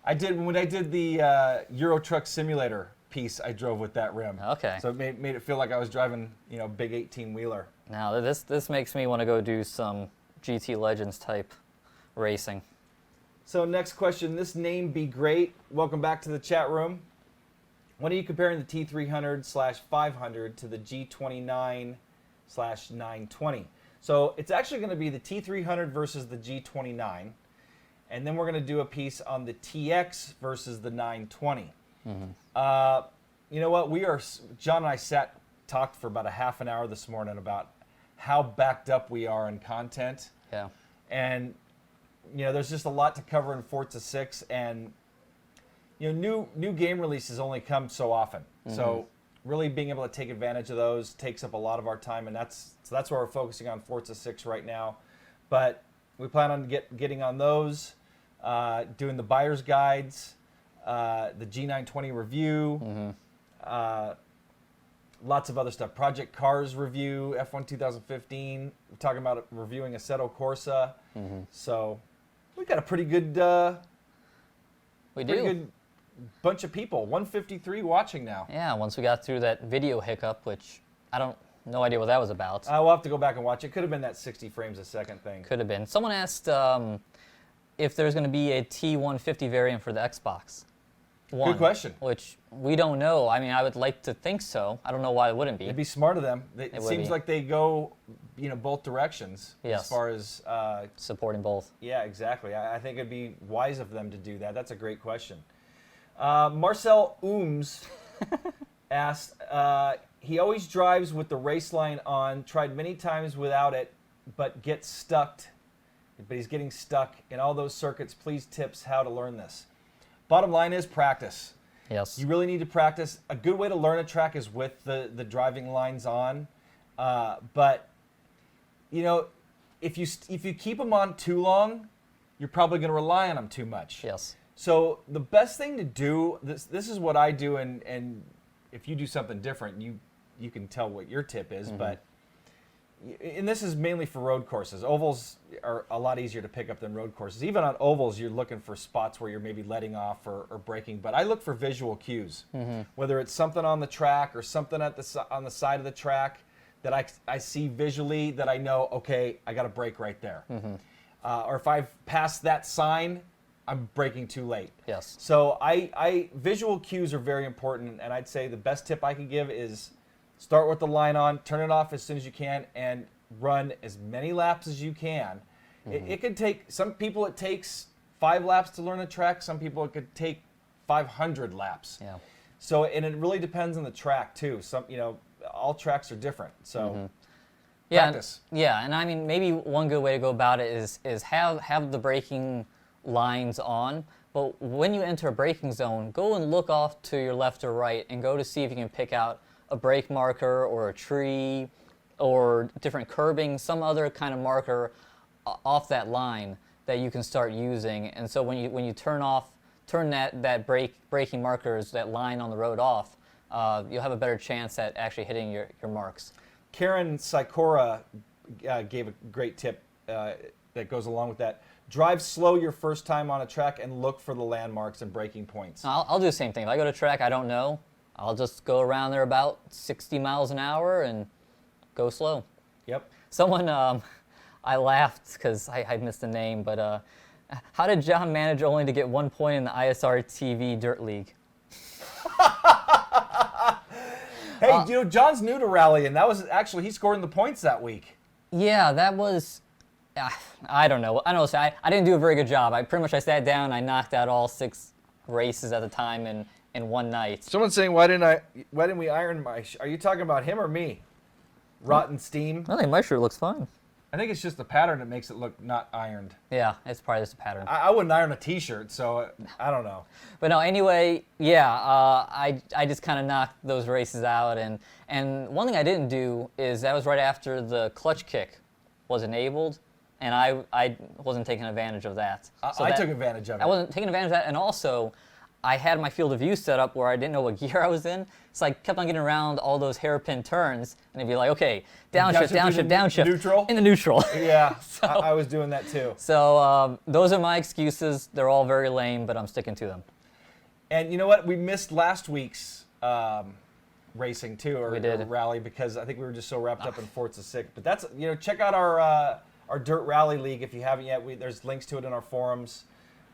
When I did the Euro Truck Simulator piece, I drove with that rim.
Okay.
So it made it feel like I was driving, big 18-wheeler.
Now this makes me want to go do some GT Legends type racing.
So next question, this name be great. Welcome back to the chat room. When are you comparing the T300/500 to the G29/920? So it's actually going to be the T300 versus the G29, and then we're going to do a piece on the TX versus the 920. You know what? John and I talked for about a half an hour this morning about how backed up we are in content.
Yeah.
And there's just a lot to cover in Forza 6, and new game releases only come so often. So really being able to take advantage of those takes up a lot of our time, and that's why we're focusing on Forza 6 right now. But we plan on getting on those, doing the buyer's guides, the G920 review, lots of other stuff. Project Cars review, F1 2015. We're talking about reviewing Assetto Corsa. So we've got a pretty good, good bunch of people. 153 watching now.
Yeah, once we got through that video hiccup, which no idea what that was about.
We'll have to go back and watch it. Could have been that 60 frames a second thing.
Could have been. Someone asked if there's going to be a T150 variant for the Xbox One.
Good question.
Which we don't know. I mean, I would like to think so. I don't know why it wouldn't be.
It'd be smart of them. It seems like they go, both directions as far as
supporting both.
Yeah, exactly. I think it'd be wise of them to do that. That's a great question. Marcel Ooms asked, he always drives with the race line on, tried many times without it, but he's getting stuck in all those circuits. Please tips how to learn this. Bottom line is practice.
Yes.
You really need to practice. A good way to learn a track is with the driving lines on. But, if you keep them on too long, you're probably going to rely on them too much.
Yes.
So the best thing to do, this is what I do, and if you do something different, you can tell what your tip is, and this is mainly for road courses. Ovals are a lot easier to pick up than road courses. Even on ovals, you're looking for spots where you're maybe letting off or braking, but I look for visual cues, whether it's something on the track or something on the side of the track that I see visually that I know, okay, I got to brake right there. Or if I've passed that sign, I'm braking too late.
Yes.
So visual cues are very important, and I'd say the best tip I can give is start with the line on, turn it off as soon as you can, and run as many laps as you can. It could take, some people it takes 5 laps to learn a track, some people it could take 500 laps.
Yeah.
So, and it really depends on the track too. All tracks are different, so practice.
Yeah, and I mean, maybe one good way to go about it is have the braking lines on, but when you enter a braking zone, go and look off to your left or right and go to see if you can pick out a brake marker or a tree or different curbing, some other kind of marker off that line that you can start using. And so when you turn that braking markers, that line on the road off, you'll have a better chance at actually hitting your marks.
Karen Sikora gave a great tip. that goes along with that. Drive slow your first time on a track and look for the landmarks and braking points.
I'll do the same thing. If I go to a track I don't know, I'll just go around there about 60 miles an hour and go slow.
Yep.
Someone, I laughed because I missed the name, but how did John manage only to get 1 point in the ISR TV Dirt League?
Hey, John's new to rally, and that was actually, he scored in the points that week.
Yeah, that was, I don't know. I didn't do a very good job. I sat down, I knocked out all 6 races at the time in one night.
Someone's saying, why didn't we iron my, are you talking about him or me? Rotten steam?
I think my shirt looks fine.
I think it's just the pattern that makes it look not ironed.
Yeah, it's probably just a pattern.
I wouldn't iron a t-shirt, so I don't know.
But no, anyway, yeah, I just kind of knocked those races out. And one thing I didn't do is that was right after the clutch kick was enabled, and I wasn't taking advantage of that.
I took advantage of it.
I wasn't taking advantage of that, and also I had my field of view set up where I didn't know what gear I was in, so I kept on getting around all those hairpin turns, and it'd be like, okay, downshift, downshift,
neutral?
in the neutral.
Yeah, I was doing that too.
So those are my excuses. They're all very lame, but I'm sticking to them.
And you know what? We missed last week's racing too, or rally, because I think we were just so wrapped up in Forza 6. But that's, check out our Dirt Rally League if you haven't yet. There's links to it in our forums.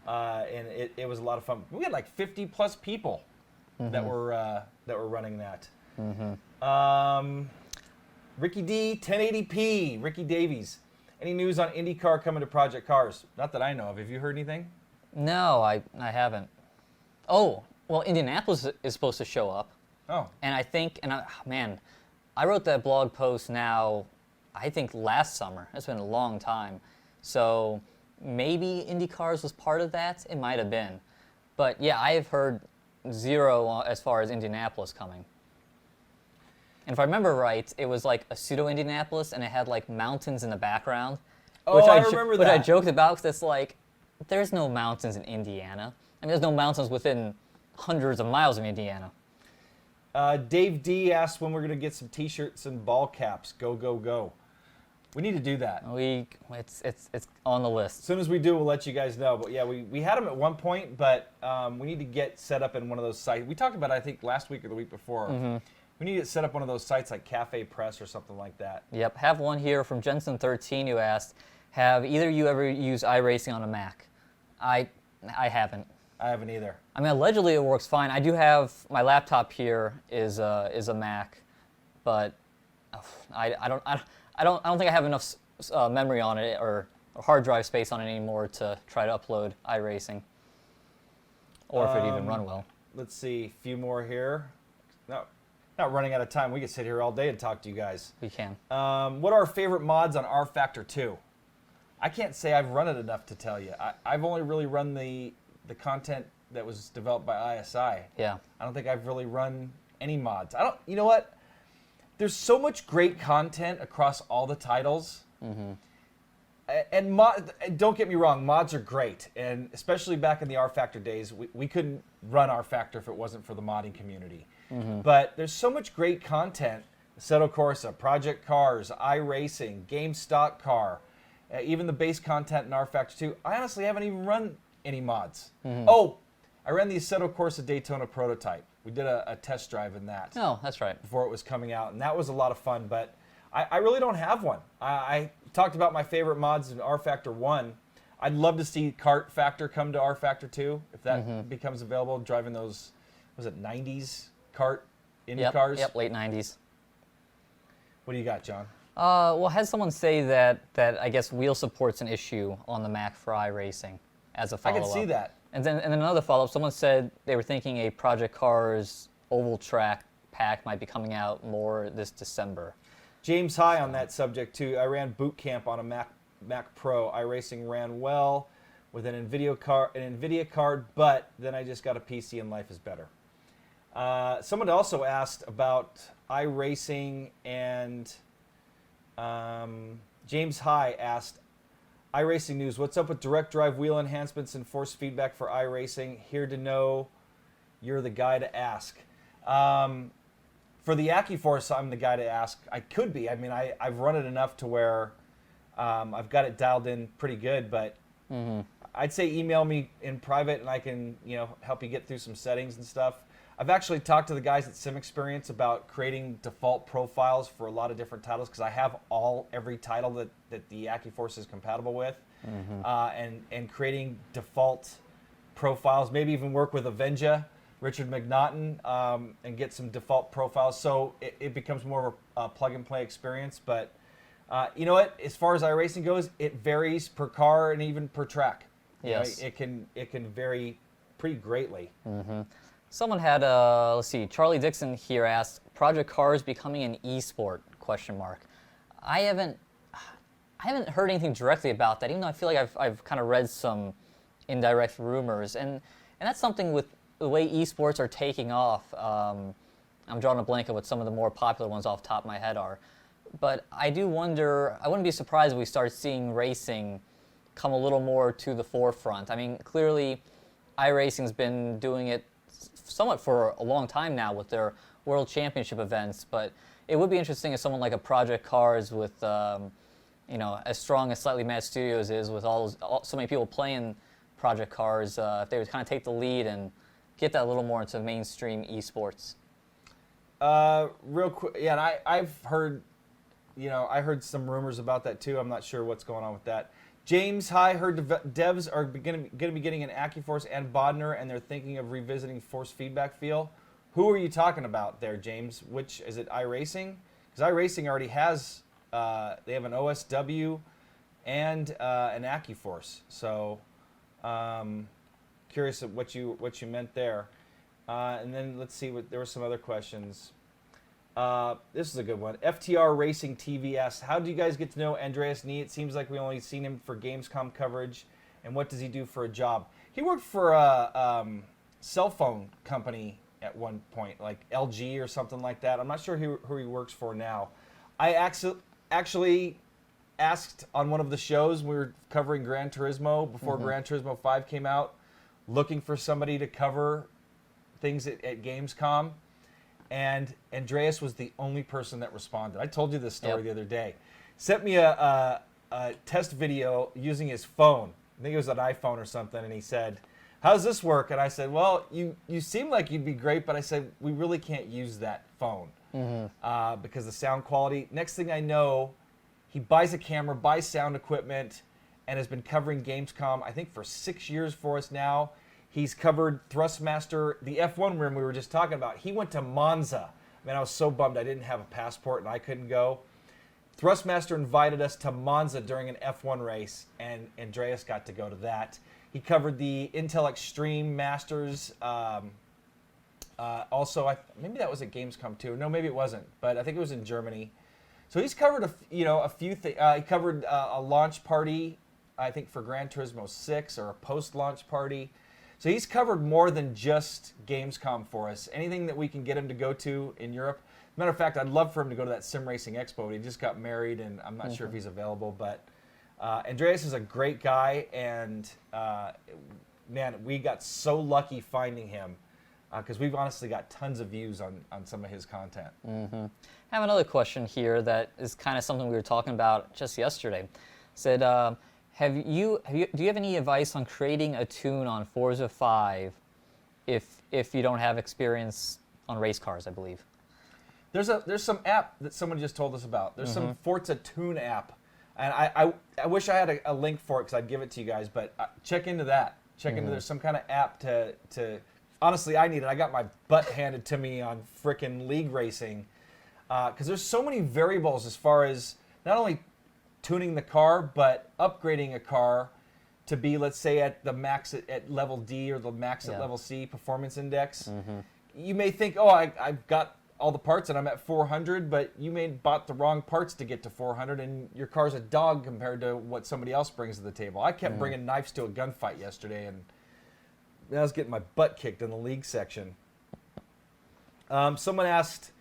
And it was a lot of fun. We had like 50 plus people that were running that. Ricky D, 1080p, Ricky Davies. Any news on IndyCar coming to Project Cars? Not that I know of. Have you heard anything?
No, I haven't. Oh, well, Indianapolis is supposed to show up.
Oh.
And I think, I wrote that blog post now, I think last summer. It's been a long time. So maybe IndyCars was part of that. It might have been. But yeah, I have heard zero as far as Indianapolis coming. And if I remember right, it was like a pseudo-Indianapolis, and it had like mountains in the background.
Oh, I remember that.
Which I joked about because it's like, there's no mountains in Indiana. I mean, there's no mountains within hundreds of miles of Indiana.
Dave D asked when we're going to get some T-shirts and ball caps. Go, go, go. We need to do that.
It's on the list.
As soon as we do, we'll let you guys know. But yeah, we had them at one point, but we need to get set up in one of those sites. We talked about it, I think, last week or the week before. We need to set up one of those sites like Cafe Press or something like that.
Yep. Have one here from Jensen13 who asked, have either you ever used iRacing on a Mac? I haven't.
I haven't either.
I mean, allegedly it works fine. I do have, my laptop here is a Mac, but I don't think I have enough memory on it or hard drive space on it anymore to try to upload iRacing, or if it even run well.
Let's see, a few more here. No, not running out of time. We could sit here all day and talk to you guys.
We can.
What are our favorite mods on rFactor 2? I can't say I've run it enough to tell you. I've only really run the content that was developed by ISI.
Yeah.
I don't think I've really run any mods. You know what? There's so much great content across all the titles. And don't get me wrong, mods are great. And especially back in the rFactor days, we couldn't run rFactor if it wasn't for the modding community. But there's so much great content. Assetto Corsa, Project Cars, iRacing, Game Stock Car, even the base content in rFactor 2. I honestly haven't even run any mods. Oh, I ran the Assetto Corsa Daytona prototype. We did a test drive in that.
Oh, that's right.
Before it was coming out, and that was a lot of fun, but I really don't have one. I talked about my favorite mods in rFactor 1. I'd love to see Kart Factor come to rFactor 2, if that becomes available, driving those, was it 90s kart Indy cars?
Yep, late 90s.
What do you got, John?
Well, I had someone say that I guess wheel support's an issue on the Mac for iRacing as a follow-up.
I can see that.
And then another follow-up, someone said they were thinking a Project Cars oval track pack might be coming out more this December.
James High on that subject too. I ran boot camp on a Mac Pro. iRacing ran well with an NVIDIA card, but then I just got a PC and life is better. Someone also asked about iRacing, and James High asked, iRacing news, what's up with direct drive wheel enhancements and force feedback for iRacing? Here to know, you're the guy to ask. For the AccuForce, I'm the guy to ask. I could be. I mean, I've run it enough to where I've got it dialed in pretty good, but I'd say email me in private and I can, help you get through some settings and stuff. I've actually talked to the guys at Sim Experience about creating default profiles for a lot of different titles because I have every title that the AccuForce is compatible with, and creating default profiles, maybe even work with Avenger, Richard McNaughton, and get some default profiles so it becomes more of a plug-and-play experience. But you know what? As far as iRacing goes, it varies per car and even per track.
Yes.
It can vary pretty greatly.
Someone had, let's see, Charlie Dixon here asked, Project Cars becoming an e-sport, ? I haven't heard anything directly about that, even though I feel like I've kind of read some indirect rumors. And that's something with the way esports are taking off. I'm drawing a blank of what some of the more popular ones off the top of my head are. But I do wonder, I wouldn't be surprised if we start seeing racing come a little more to the forefront. I mean, clearly, iRacing's been doing it somewhat for a long time now with their World Championship events, but it would be interesting if someone like a Project Cars with, as strong as Slightly Mad Studios is, with so many people playing Project Cars, if they would kind of take the lead and get that a little more into mainstream esports.
Real quick, yeah, and I've heard, I heard some rumors about that too. I'm not sure what's going on with that. James, hi, heard devs are going to be getting an AccuForce and Bodner, and they're thinking of revisiting force feedback feel. Who are you talking about there, James? Which, is it iRacing? Because iRacing already has, they have an OSW and an AccuForce. So, curious of what you meant there. And then let's see, there were some other questions. This is a good one. FTR Racing TV asks, how do you guys get to know Andreas Nee? It seems like we only seen him for Gamescom coverage. And what does he do for a job? He worked for a cell phone company at one point, like LG or something like that. I'm not sure who he works for now. I actually asked on one of the shows, we were covering Gran Turismo before Gran Turismo 5 came out, looking for somebody to cover things at Gamescom. And Andreas was the only person that responded. I told you this story the other day. Sent me a test video using his phone. I think it was an iPhone or something, and he said, how's this work? And I said, well, you seem like you'd be great, but I said, we really can't use that phone because the sound quality. Next thing I know, he buys a camera, buys sound equipment, and has been covering Gamescom, I think, for 6 years for us now. He's covered Thrustmaster, the F1 rim we were just talking about. He went to Monza. Man, I was so bummed I didn't have a passport and I couldn't go. Thrustmaster invited us to Monza during an F1 race, and Andreas got to go to that. He covered the Intel Extreme Masters. Also, maybe that was at Gamescom too. No, maybe it wasn't, but I think it was in Germany. So he's covered a few things. He covered a launch party, I think, for Gran Turismo 6 or a post-launch party. So he's covered more than just Gamescom for us. Anything that we can get him to go to in Europe. Matter of fact, I'd love for him to go to that Sim Racing Expo, but he just got married, and I'm not sure if he's available. But Andreas is a great guy, and man, we got so lucky finding him because we've honestly got tons of views on some of his content.
I have another question here that is kind of something we were talking about just yesterday. Said, do you have any advice on creating a tune on Forza 5 if you don't have experience on race cars, I believe?
There's some app that someone just told us about. There's some Forza Tune app, and I wish I had a link for it because I'd give it to you guys. But check into that. Check into there's some kind of app to. Honestly, I need it. I got my butt handed to me on frickin' league racing because there's so many variables as far as not only tuning the car, but upgrading a car to be, let's say, at the max at level D or the max at level C performance index. You may think, oh, I've got all the parts and I'm at 400, but you may have bought the wrong parts to get to 400, and your car's a dog compared to what somebody else brings to the table. I kept bringing knives to a gunfight yesterday, and I was getting my butt kicked in the league section. Someone asked,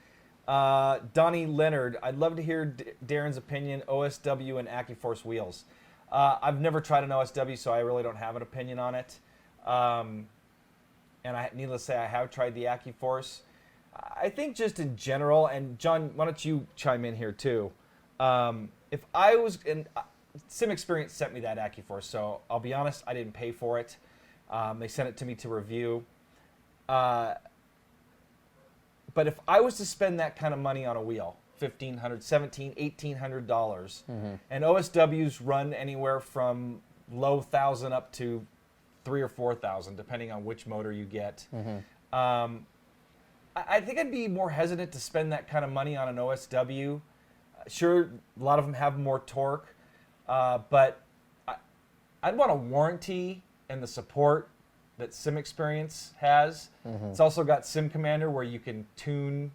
Donnie Leonard, I'd love to hear Darin's opinion, OSW and AccuForce wheels. I've never tried an OSW, so I really don't have an opinion on it. And needless to say, I have tried the AccuForce. I think just in general, and John, why don't you chime in here too? If I was, and Sim Experience sent me that AccuForce, so I'll be honest, I didn't pay for it. They sent it to me to review. But if I was to spend that kind of money on a wheel, $1,500, $1,700, $1,800, and OSWs run anywhere from low thousand up to 3,000 or 4,000, depending on which motor you get. I think I'd be more hesitant to spend that kind of money on an OSW. Sure, a lot of them have more torque, but I'd want a warranty and the support that Sim Experience has. It's also got Sim Commander where you can tune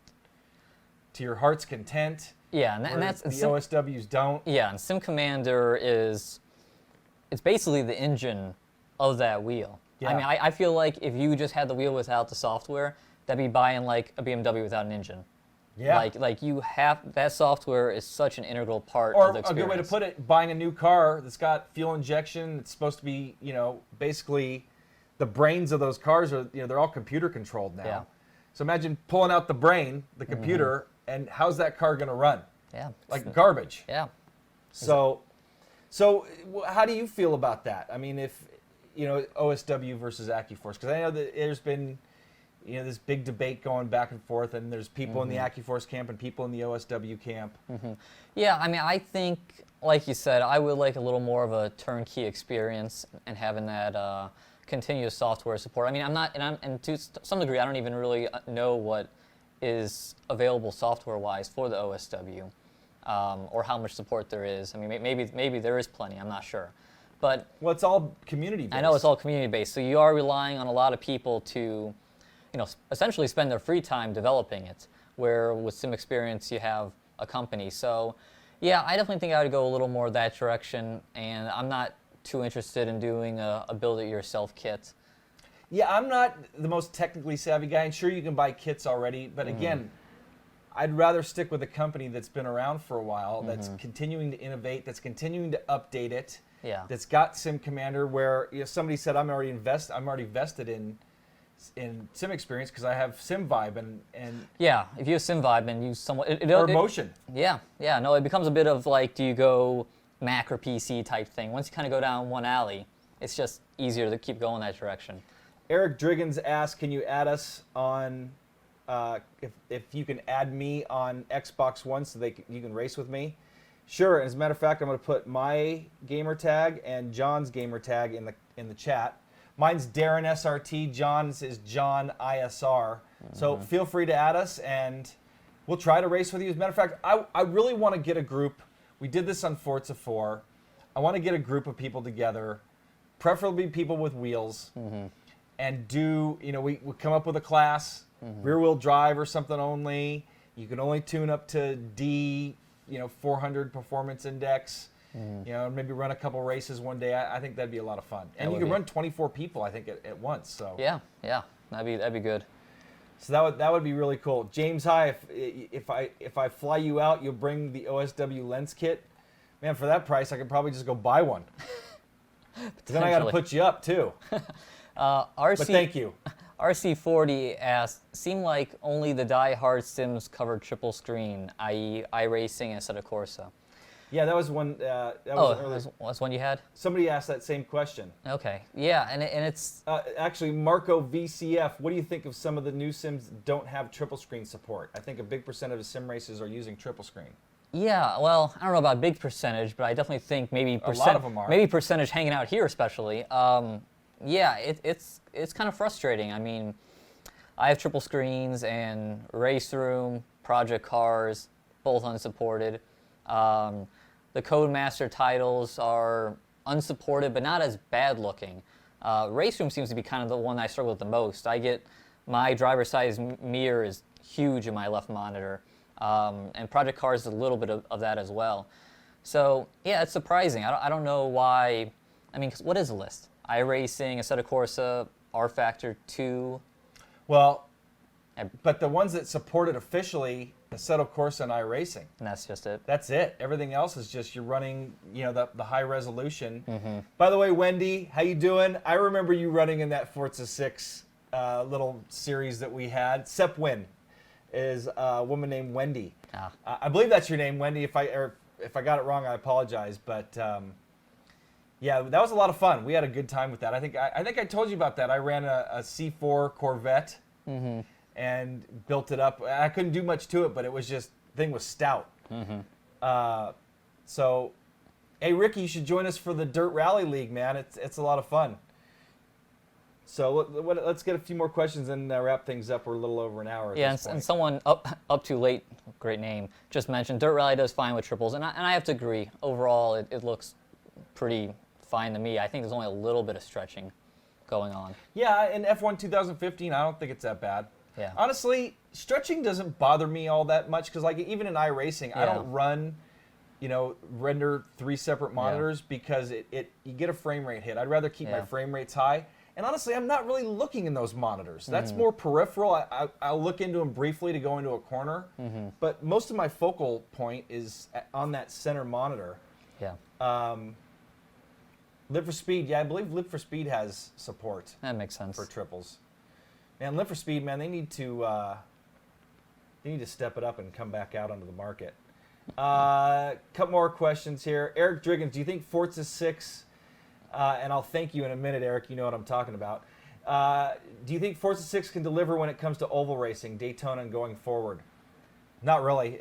to your heart's content.
Yeah, and that's
the OSWs don't.
Yeah, and Sim Commander it's basically the engine of that wheel.
Yeah.
I mean, I feel like if you just had the wheel without the software, that'd be buying like a BMW without an engine.
Yeah.
Like you have that software is such an integral part
Or
of the
a
experience.
good way to put it, buying a new car that's got fuel injection. It's supposed to be, basically the brains of those cars are, they're all computer controlled now.
Yeah.
So imagine pulling out the brain, the computer, and how's that car going to run?
Yeah.
Like garbage.
Yeah.
So how do you feel about that? I mean, if, OSW versus AccuForce, because I know that there's been, this big debate going back and forth, and there's people in the AccuForce camp and people in the OSW camp.
Yeah, I mean, I think, like you said, I would like a little more of a turnkey experience and having that continuous software support. I mean, and to some degree, I don't even really know what is available software-wise for the OSW, or how much support there is. I mean, maybe there is plenty. I'm not sure, but
it's all community-based.
I know it's all community-based, so you are relying on a lot of people to, essentially spend their free time developing it. Where with Sim Experience, you have a company. So, yeah, I definitely think I would go a little more that direction, and I'm not too interested in doing a build-it-yourself kit.
Yeah, I'm not the most technically savvy guy, and sure you can buy kits already, but again, I'd rather stick with a company that's been around for a while, that's continuing to innovate, that's continuing to update it, that's got Sim Commander where somebody said I'm already vested in Sim Experience because I have Sim Vibe and
yeah, if you have Sim Vibe and you somewhat
or Motion.
Yeah, no, it becomes a bit of like, do you go Mac or PC type thing? Once you kind of go down one alley, it's just easier to keep going that direction.
Eric Driggins asked, can you add us on, if you can add me on Xbox One so you can race with me? Sure, as a matter of fact, I'm going to put my gamer tag and John's gamer tag in the chat. Mine's Darin SRT, John's is John ISR. So feel free to add us and we'll try to race with you. As a matter of fact, I really want to get a group. We did this on Forza 4. I want to get a group of people together, preferably people with wheels, and do, we come up with a class, rear-wheel drive or something only. You can only tune up to D, 400 performance index. Maybe run a couple races one day. I think that'd be a lot of fun. And you can run 24 people, I think, at once. So
yeah, that'd be good.
So that would be really cool. James High, if I fly you out, you'll bring the OSW lens kit. Man, for that price, I could probably just go buy one. Then I got to put you up too. But thank you.
RC40 asked, seemed like only the die-hard sims covered triple screen, i.e. iRacing and Assetto Corsa.
Yeah, that was one.
That's one you had?
Somebody asked that same question.
Okay, yeah, and it's...
actually, Marco VCF, what do you think of some of the new sims that don't have triple screen support? I think a big percent of the sim races are using triple screen.
Yeah, well, I don't know about big percentage, but I definitely think maybe
a lot of them are.
Maybe percentage hanging out here especially. Yeah, it's kind of frustrating. I mean, I have triple screens and Race Room, Project Cars, both unsupported. The Codemaster titles are unsupported, but not as bad looking. Race Room seems to be kind of the one I struggle with the most. My driver size mirror is huge in my left monitor, and Project Cars is a little bit of that as well. So yeah, it's surprising. I don't know why. I mean, 'cause what is the list? iRacing, Assetto Corsa, rFactor 2.
Well, but the ones that supported officially, Assetto Corsa and iRacing.
And that's just it.
That's it. Everything else is just you're running, the high resolution. By the way, Wendy, how you doing? I remember you running in that Forza 6 little series that we had. Sep Win is a woman named Wendy. I believe that's your name, Wendy. if I got it wrong, I apologize. But yeah, that was a lot of fun. We had a good time with that. I think I told you about that. I ran a C4 Corvette and built it up. I couldn't do much to it, but it was just the thing was stout. So, hey Ricky, you should join us for the Dirt Rally League, man. It's a lot of fun. So let's get a few more questions and wrap things up. We're a little over an hour at this point.
And someone up too late, great name, just mentioned Dirt Rally does fine with triples, and I have to agree. Overall, it looks pretty fine to me. I think there's only a little bit of stretching going on.
Yeah, in F1 2015, I don't think it's that bad.
Yeah.
Honestly, stretching doesn't bother me all that much because, like, even in iRacing, I don't run, render 3 separate monitors because you get a frame rate hit. I'd rather keep my frame rates high. And honestly, I'm not really looking in those monitors. That's more peripheral. I'll look into them briefly to go into a corner, but most of my focal point is on that center monitor.
Yeah.
Live for Speed, yeah, I believe Live for Speed has support.
That makes sense.
For triples. Man, Live for Speed, man, they need to step it up and come back out onto the market. Couple more questions here. Eric Driggins, do you think Forza 6, and I'll thank you in a minute, Eric, you know what I'm talking about. Do you think Forza 6 can deliver when it comes to oval racing, Daytona and going forward? Not really.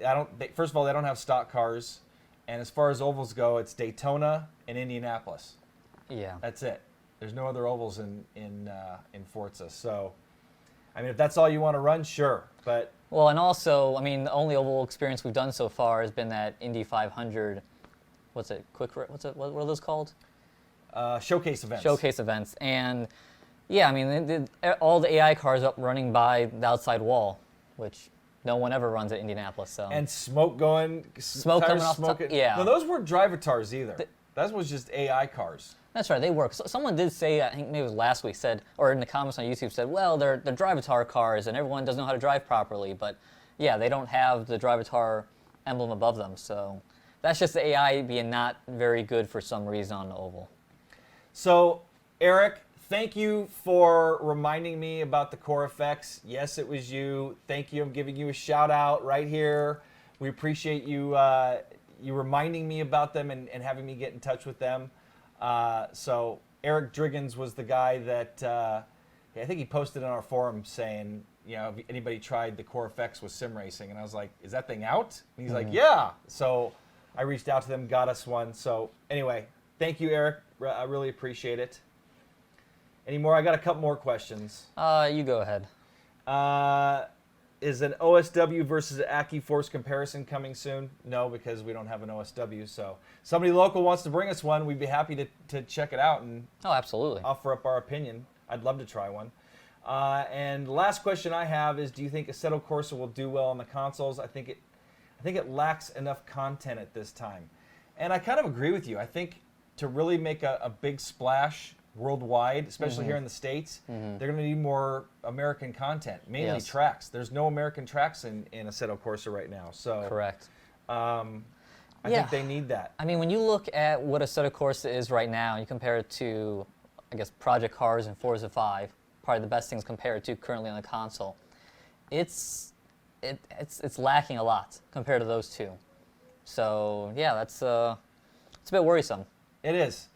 First of all, they don't have stock cars. And as far as ovals go, it's Daytona and Indianapolis.
Yeah.
That's it. There's no other ovals in Forza. So, I mean, if that's all you want to run, sure. But
well, and also, I mean, the only oval experience we've done so far has been that Indy 500. What are those called?
Showcase events.
Showcase events, and yeah, I mean, all the AI cars up running by the outside wall, which no one ever runs at Indianapolis. So
and smoke coming off.
Yeah.
No, those weren't drivatars either. That was just AI cars.
That's right, they work. So, someone did say, I think maybe it was last week, said, or in the comments on YouTube said, well, they're drivatar cars and everyone doesn't know how to drive properly. But yeah, they don't have the drivatar emblem above them. So that's just the AI being not very good for some reason on the oval.
So, Eric, thank you for reminding me about the core effects. Yes, it was you. Thank you. I'm giving you a shout out right here. We appreciate you you reminding me about them and having me get in touch with them. So Eric Driggins was the guy that I think he posted on our forum saying, have anybody tried the core effects with sim racing? And I was like, is that thing out? And he's like, yeah. So I reached out to them, got us one. So anyway, thank you, Eric. I really appreciate it. Any more? I got a couple more questions.
You go ahead.
Is an OSW versus Aki Force comparison coming soon? No, because we don't have an OSW. So somebody local wants to bring us one. We'd be happy to check it out and
absolutely
offer up our opinion. I'd love to try one. And the last question I have is, do you think Assetto Corsa will do well on the consoles? I think it lacks enough content at this time. And I kind of agree with you. I think to really make a big splash worldwide, especially here in the States, they're going to need more American content, mainly tracks. There's no American tracks in Assetto Corsa right now. So
correct.
I think they need that.
I mean, when you look at what Assetto Corsa is right now, you compare it to, I guess, Project Cars and Forza 5, probably the best things compared to currently on the console. It's lacking a lot compared to those two. So yeah, it's a bit worrisome.
It is.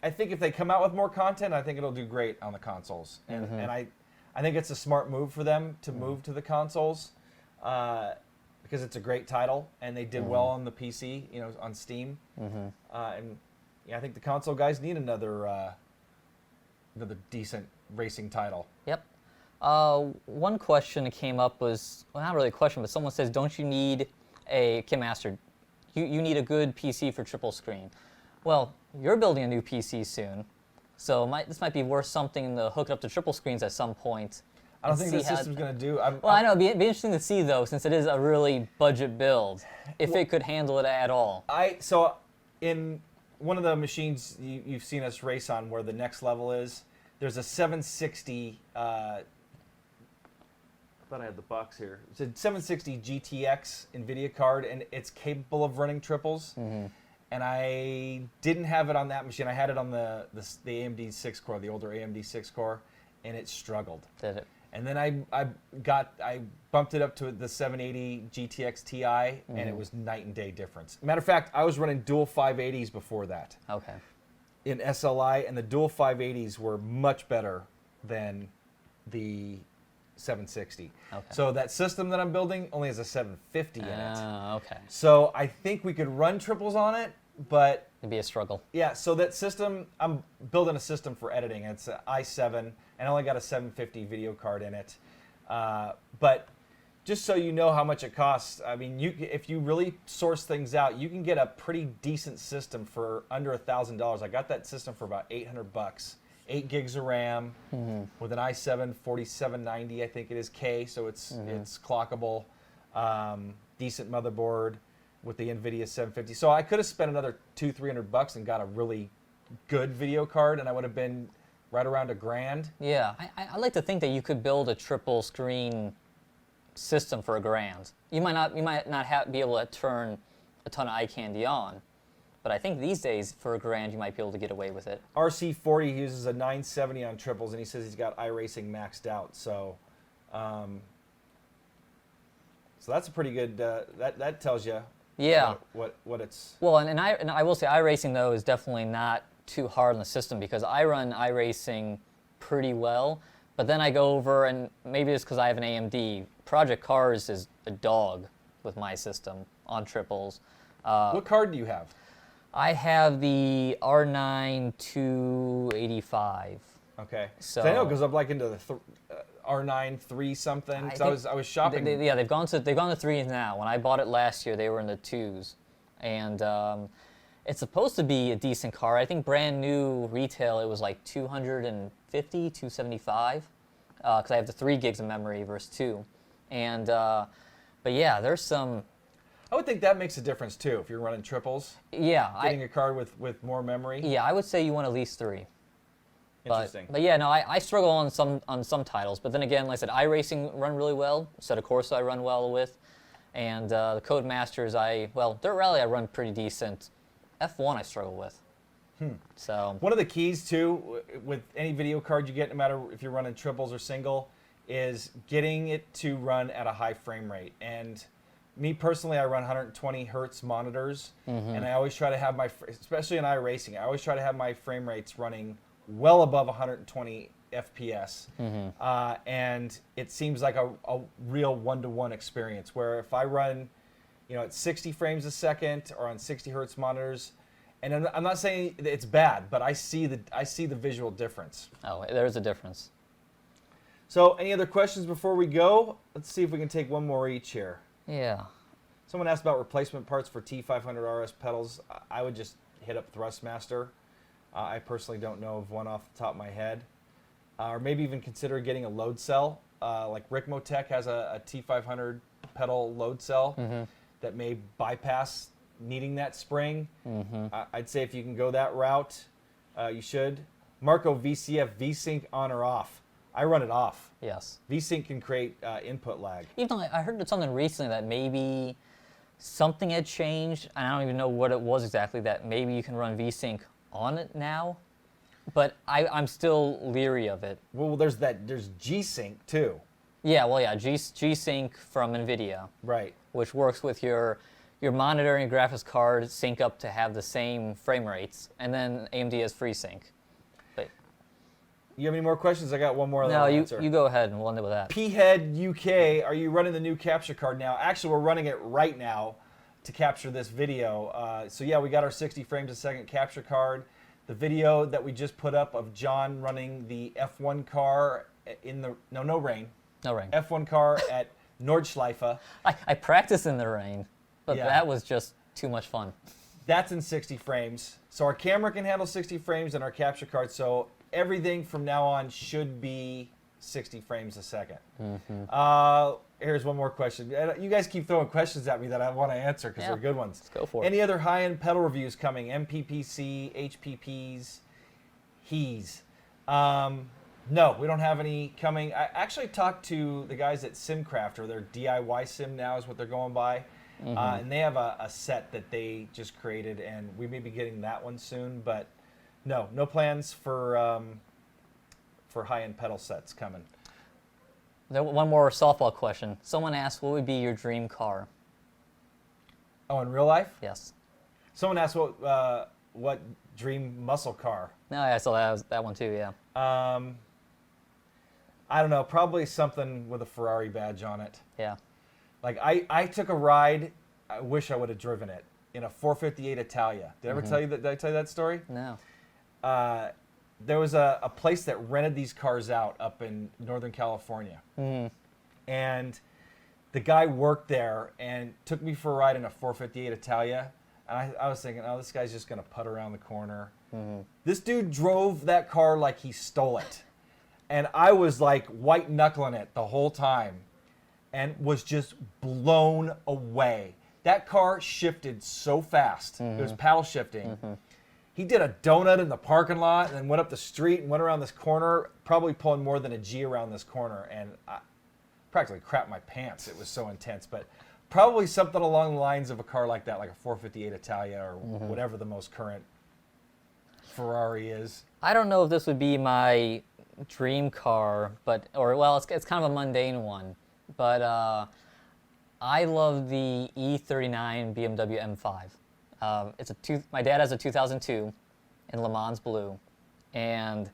I think if they come out with more content, I think it'll do great on the consoles. And I think it's a smart move for them to move to the consoles because it's a great title and they did well on the PC, on Steam. And I think the console guys need another decent racing title.
Yep. One question that came up was, well, not really a question, but someone says, don't you need Kim Master, you need a good PC for triple screen. Well, you're building a new PC soon, so this might be worth something to hook it up to triple screens at some point.
I don't think the system's going to do.
I know. It'd be interesting to see, though, since it is a really budget build, if it could handle it at all.
So in one of the machines you've seen us race on where the next level is, there's a 760, I thought I had the box here. It's a 760 GTX NVIDIA card, and it's capable of running triples. And I didn't have it on that machine. I had it on the AMD 6 core, the older AMD 6 core, and it struggled.
Did it?
And then I bumped it up to the 780 GTX Ti, and it was night and day difference. Matter of fact, I was running dual 580s before that.
Okay.
In SLI, and the dual 580s were much better than the 760.
Okay.
So that system that I'm building only has a 750 in it.
Okay.
So I think we could run triples on it, but
It'd be a struggle.
yeah, so that system, I'm building a system for editing. It's an i7, and I only got a 750 video card in it. But just so you know how much it costs, I mean, if you really source things out, you can get a pretty decent system for under $1,000. I got that system for about $800. 8 gigs of RAM with an i7 4790, I think it is K, so it's clockable, decent motherboard with the NVIDIA 750. So I could have spent another $200-300 and got a really good video card, and I would have been right around $1,000.
Yeah, I like to think that you could build a triple screen system for $1,000. You might not be able to turn a ton of eye candy on, but I think these days for $1,000 you might be able to get away with it.
RC40 uses a 970 on triples, and he says he's got iRacing maxed out. So, so that's a pretty good. That tells you.
Yeah.
What it's.
Well, and I will say iRacing though is definitely not too hard on the system because I run iRacing pretty well, but then I go over and maybe it's because I have an AMD. Project Cars is a dog with my system on triples.
What card do you have?
I have the R9 285.
Okay.
So
I know because I'm like into the R9 3 something. So I was shopping.
They've gone to threes now. When I bought it last year, they were in the twos, and it's supposed to be a decent car. I think brand new retail it was like 250, 275, because I have the 3 gigs of memory versus 2, and but yeah, there's some.
I would think that makes a difference too if you're running triples.
Yeah,
getting a card with more memory.
Yeah, I would say you want at least 3.
Interesting.
But yeah, no, I struggle on some titles. But then again, like I said, iRacing run really well. Set of Corsa I run well with, and the Codemasters Dirt Rally I run pretty decent. F1 I struggle with. So
one of the keys too with any video card you get, no matter if you're running triples or single, is getting it to run at a high frame rate. And me personally, I run 120 hertz monitors, and I always try to have especially in iRacing, I always try to have my frame rates running well above 120 FPS. And it seems like a real one-to-one experience, where if I run, at 60 frames a second or on 60 hertz monitors, and I'm not saying it's bad, but I see the visual difference.
Oh, there's a difference.
So, any other questions before we go? Let's see if we can take one more each here.
Yeah.
Someone asked about replacement parts for T500 RS pedals. I would just hit up Thrustmaster. I personally don't know of one off the top of my head. Or maybe even consider getting a load cell. Like Ricmotech has a T500 pedal load cell that may bypass needing that spring. I'd say if you can go that route, you should. Marco VCF, VSync on or off? I run it off.
Yes.
VSync can create input lag.
Even though I heard something recently that maybe something had changed, and I don't even know what it was exactly, that maybe you can run VSync on it now, but I'm still leery of it.
Well, there's G-Sync too.
Yeah, well, yeah, G-Sync from NVIDIA.
Right.
Which works with your monitor and your graphics card sync up to have the same frame rates, and then AMD has FreeSync. But
you have any more questions? I got one more.
No, you go ahead and we'll end it with that.
P-Head UK, are you running the new capture card now? Actually, we're running it right now to capture this video. So yeah, we got our 60 frames a second capture card. The video that we just put up of John running the F1 car in the no rain.
No rain.
F1 car at Nordschleife.
I practiced in the rain, but
Yeah.
that was just too much fun.
That's in 60 frames. So our camera can handle 60 frames and our capture card. So everything from now on should be 60 frames a second. Here's one more question. You guys keep throwing questions at me that I want to answer because they're good ones.
Let's go for it.
Any other high-end pedal reviews coming? MPPC, HPPs, HEs? No, we don't have any coming. I actually talked to the guys at SimCraft, or their DIY Sim now is what they're going by. And they have a set that they just created, and we may be getting that one soon. But no plans for high-end pedal sets coming.
One more softball question. Someone asked, what would be your dream car?
Oh, in real life?
Yes.
Someone asked what dream muscle car.
No, I saw that one too, yeah.
I don't know, probably something with a Ferrari badge on it.
Yeah.
Like I took a ride, I wish I would have driven it, in a 458 Italia. Did I ever tell you that? Did I tell you that story?
No.
There was a place that rented these cars out up in Northern California. And the guy worked there and took me for a ride in a 458 Italia. And I was thinking, oh, this guy's just going to putt around the corner. This dude drove that car like he stole it. And I was like white knuckling it the whole time and was just blown away. That car shifted so fast. It was paddle shifting. He did a donut in the parking lot and then went up the street and went around this corner, probably pulling more than a G around this corner. And I practically crapped my pants. It was so intense. But probably something along the lines of a car like that, like a 458 Italia or whatever the most current Ferrari is.
I don't know if this would be my dream car, it's kind of a mundane one. But I love the E39 BMW M5. My dad has a 2002 in Le Mans Blue, and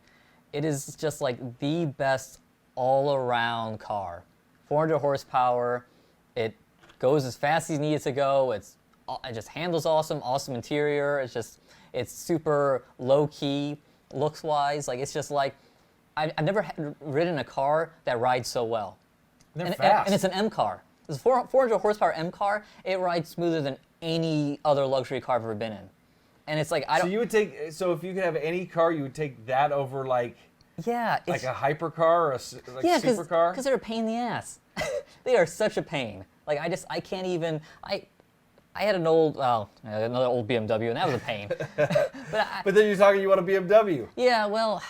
it is just like the best all-around car. 400 horsepower. It goes as fast as you need it to go. It just handles awesome interior. It's super low-key looks-wise. Like it's just like I've never ridden a car that rides so well.
They're fast.
And it's an M car. It's a 400 horsepower M car. It rides smoother than any other luxury car I've ever been in. And it's like
So if you could have any car, you would take that over like a hypercar or a supercar?
Because they're a pain in the ass. They are such a pain. Like I can't even. I had another old BMW, and that was a pain.
But then you're talking you want a BMW.
Yeah, well,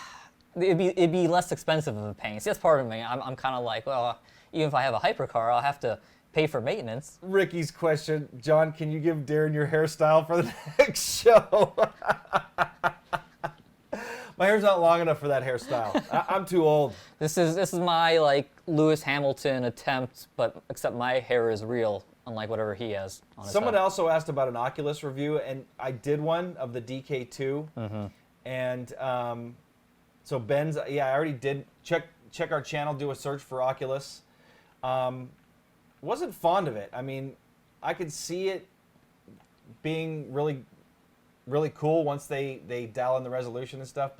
it'd be less expensive of a pain. See, that's part of me. I'm kind of like, well, even if I have a hypercar, I'll have to pay for maintenance.
Ricky's question, John, can you give Darin your hairstyle for the next show? My hair's not long enough for that hairstyle. I'm too old.
This is my like Lewis Hamilton attempt, but except my hair is real, unlike whatever he has on his
Someone
head.
also asked about an Oculus review, and I did one of the DK2. And so Ben's, I already did check our channel, do a search for Oculus. Wasn't fond of it. I mean, I could see it being really, really cool once they dial in the resolution and stuff.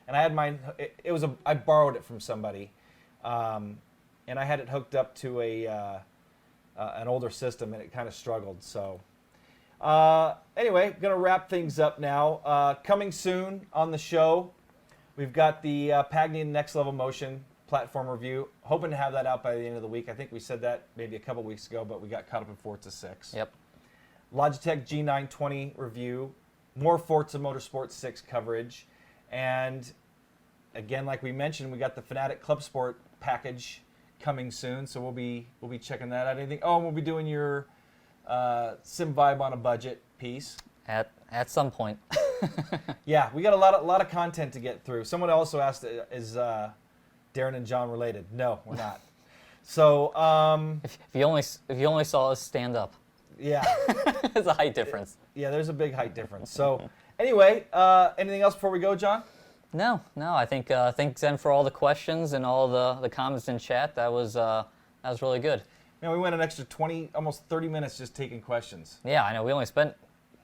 And I had mine. I borrowed it from somebody, and I had it hooked up to an older system, and it kind of struggled. So anyway, gonna wrap things up now. Coming soon on the show, we've got the Pagani Next Level Motion platform review. Hoping to have that out by the end of the week. I think we said that maybe a couple weeks ago, but we got caught up in Forza 6.
Yep.
Logitech G920 review. More Forza Motorsport 6 coverage. And again, like we mentioned, we got the Fanatic Club Sport package coming soon, so we'll be checking that out. Anything? Oh, and we'll be doing your Sim Vibe on a budget piece.
At some point.
Yeah, we got a lot of content to get through. Someone also asked, is Darin and John related? No, we're not. So
If you only saw us stand up,
yeah,
it's a height difference.
yeah, there's a big height difference. So anyway, anything else before we go, John?
No. I think thanks Zen for all the questions and all the comments in chat. That was really good.
Man, we went an extra 20, almost 30 minutes just taking questions.
Yeah, I know. We only spent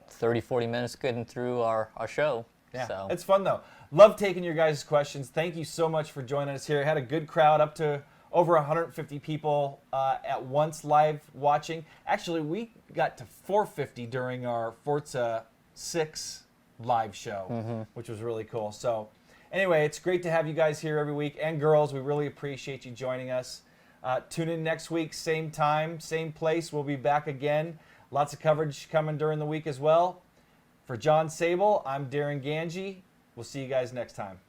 30, 40 minutes getting through our show.
Yeah,
So.
it's fun though. Love taking your guys' questions. Thank you so much for joining us here. Had a good crowd, up to over 150 people at once live watching. Actually, we got to 450 during our Forza 6 live show, which was really cool. So anyway, it's great to have you guys here every week. And girls, we really appreciate you joining us. Tune in next week, same time, same place. We'll be back again. Lots of coverage coming during the week as well. For John Sable, I'm Darin Ganji. We'll see you guys next time.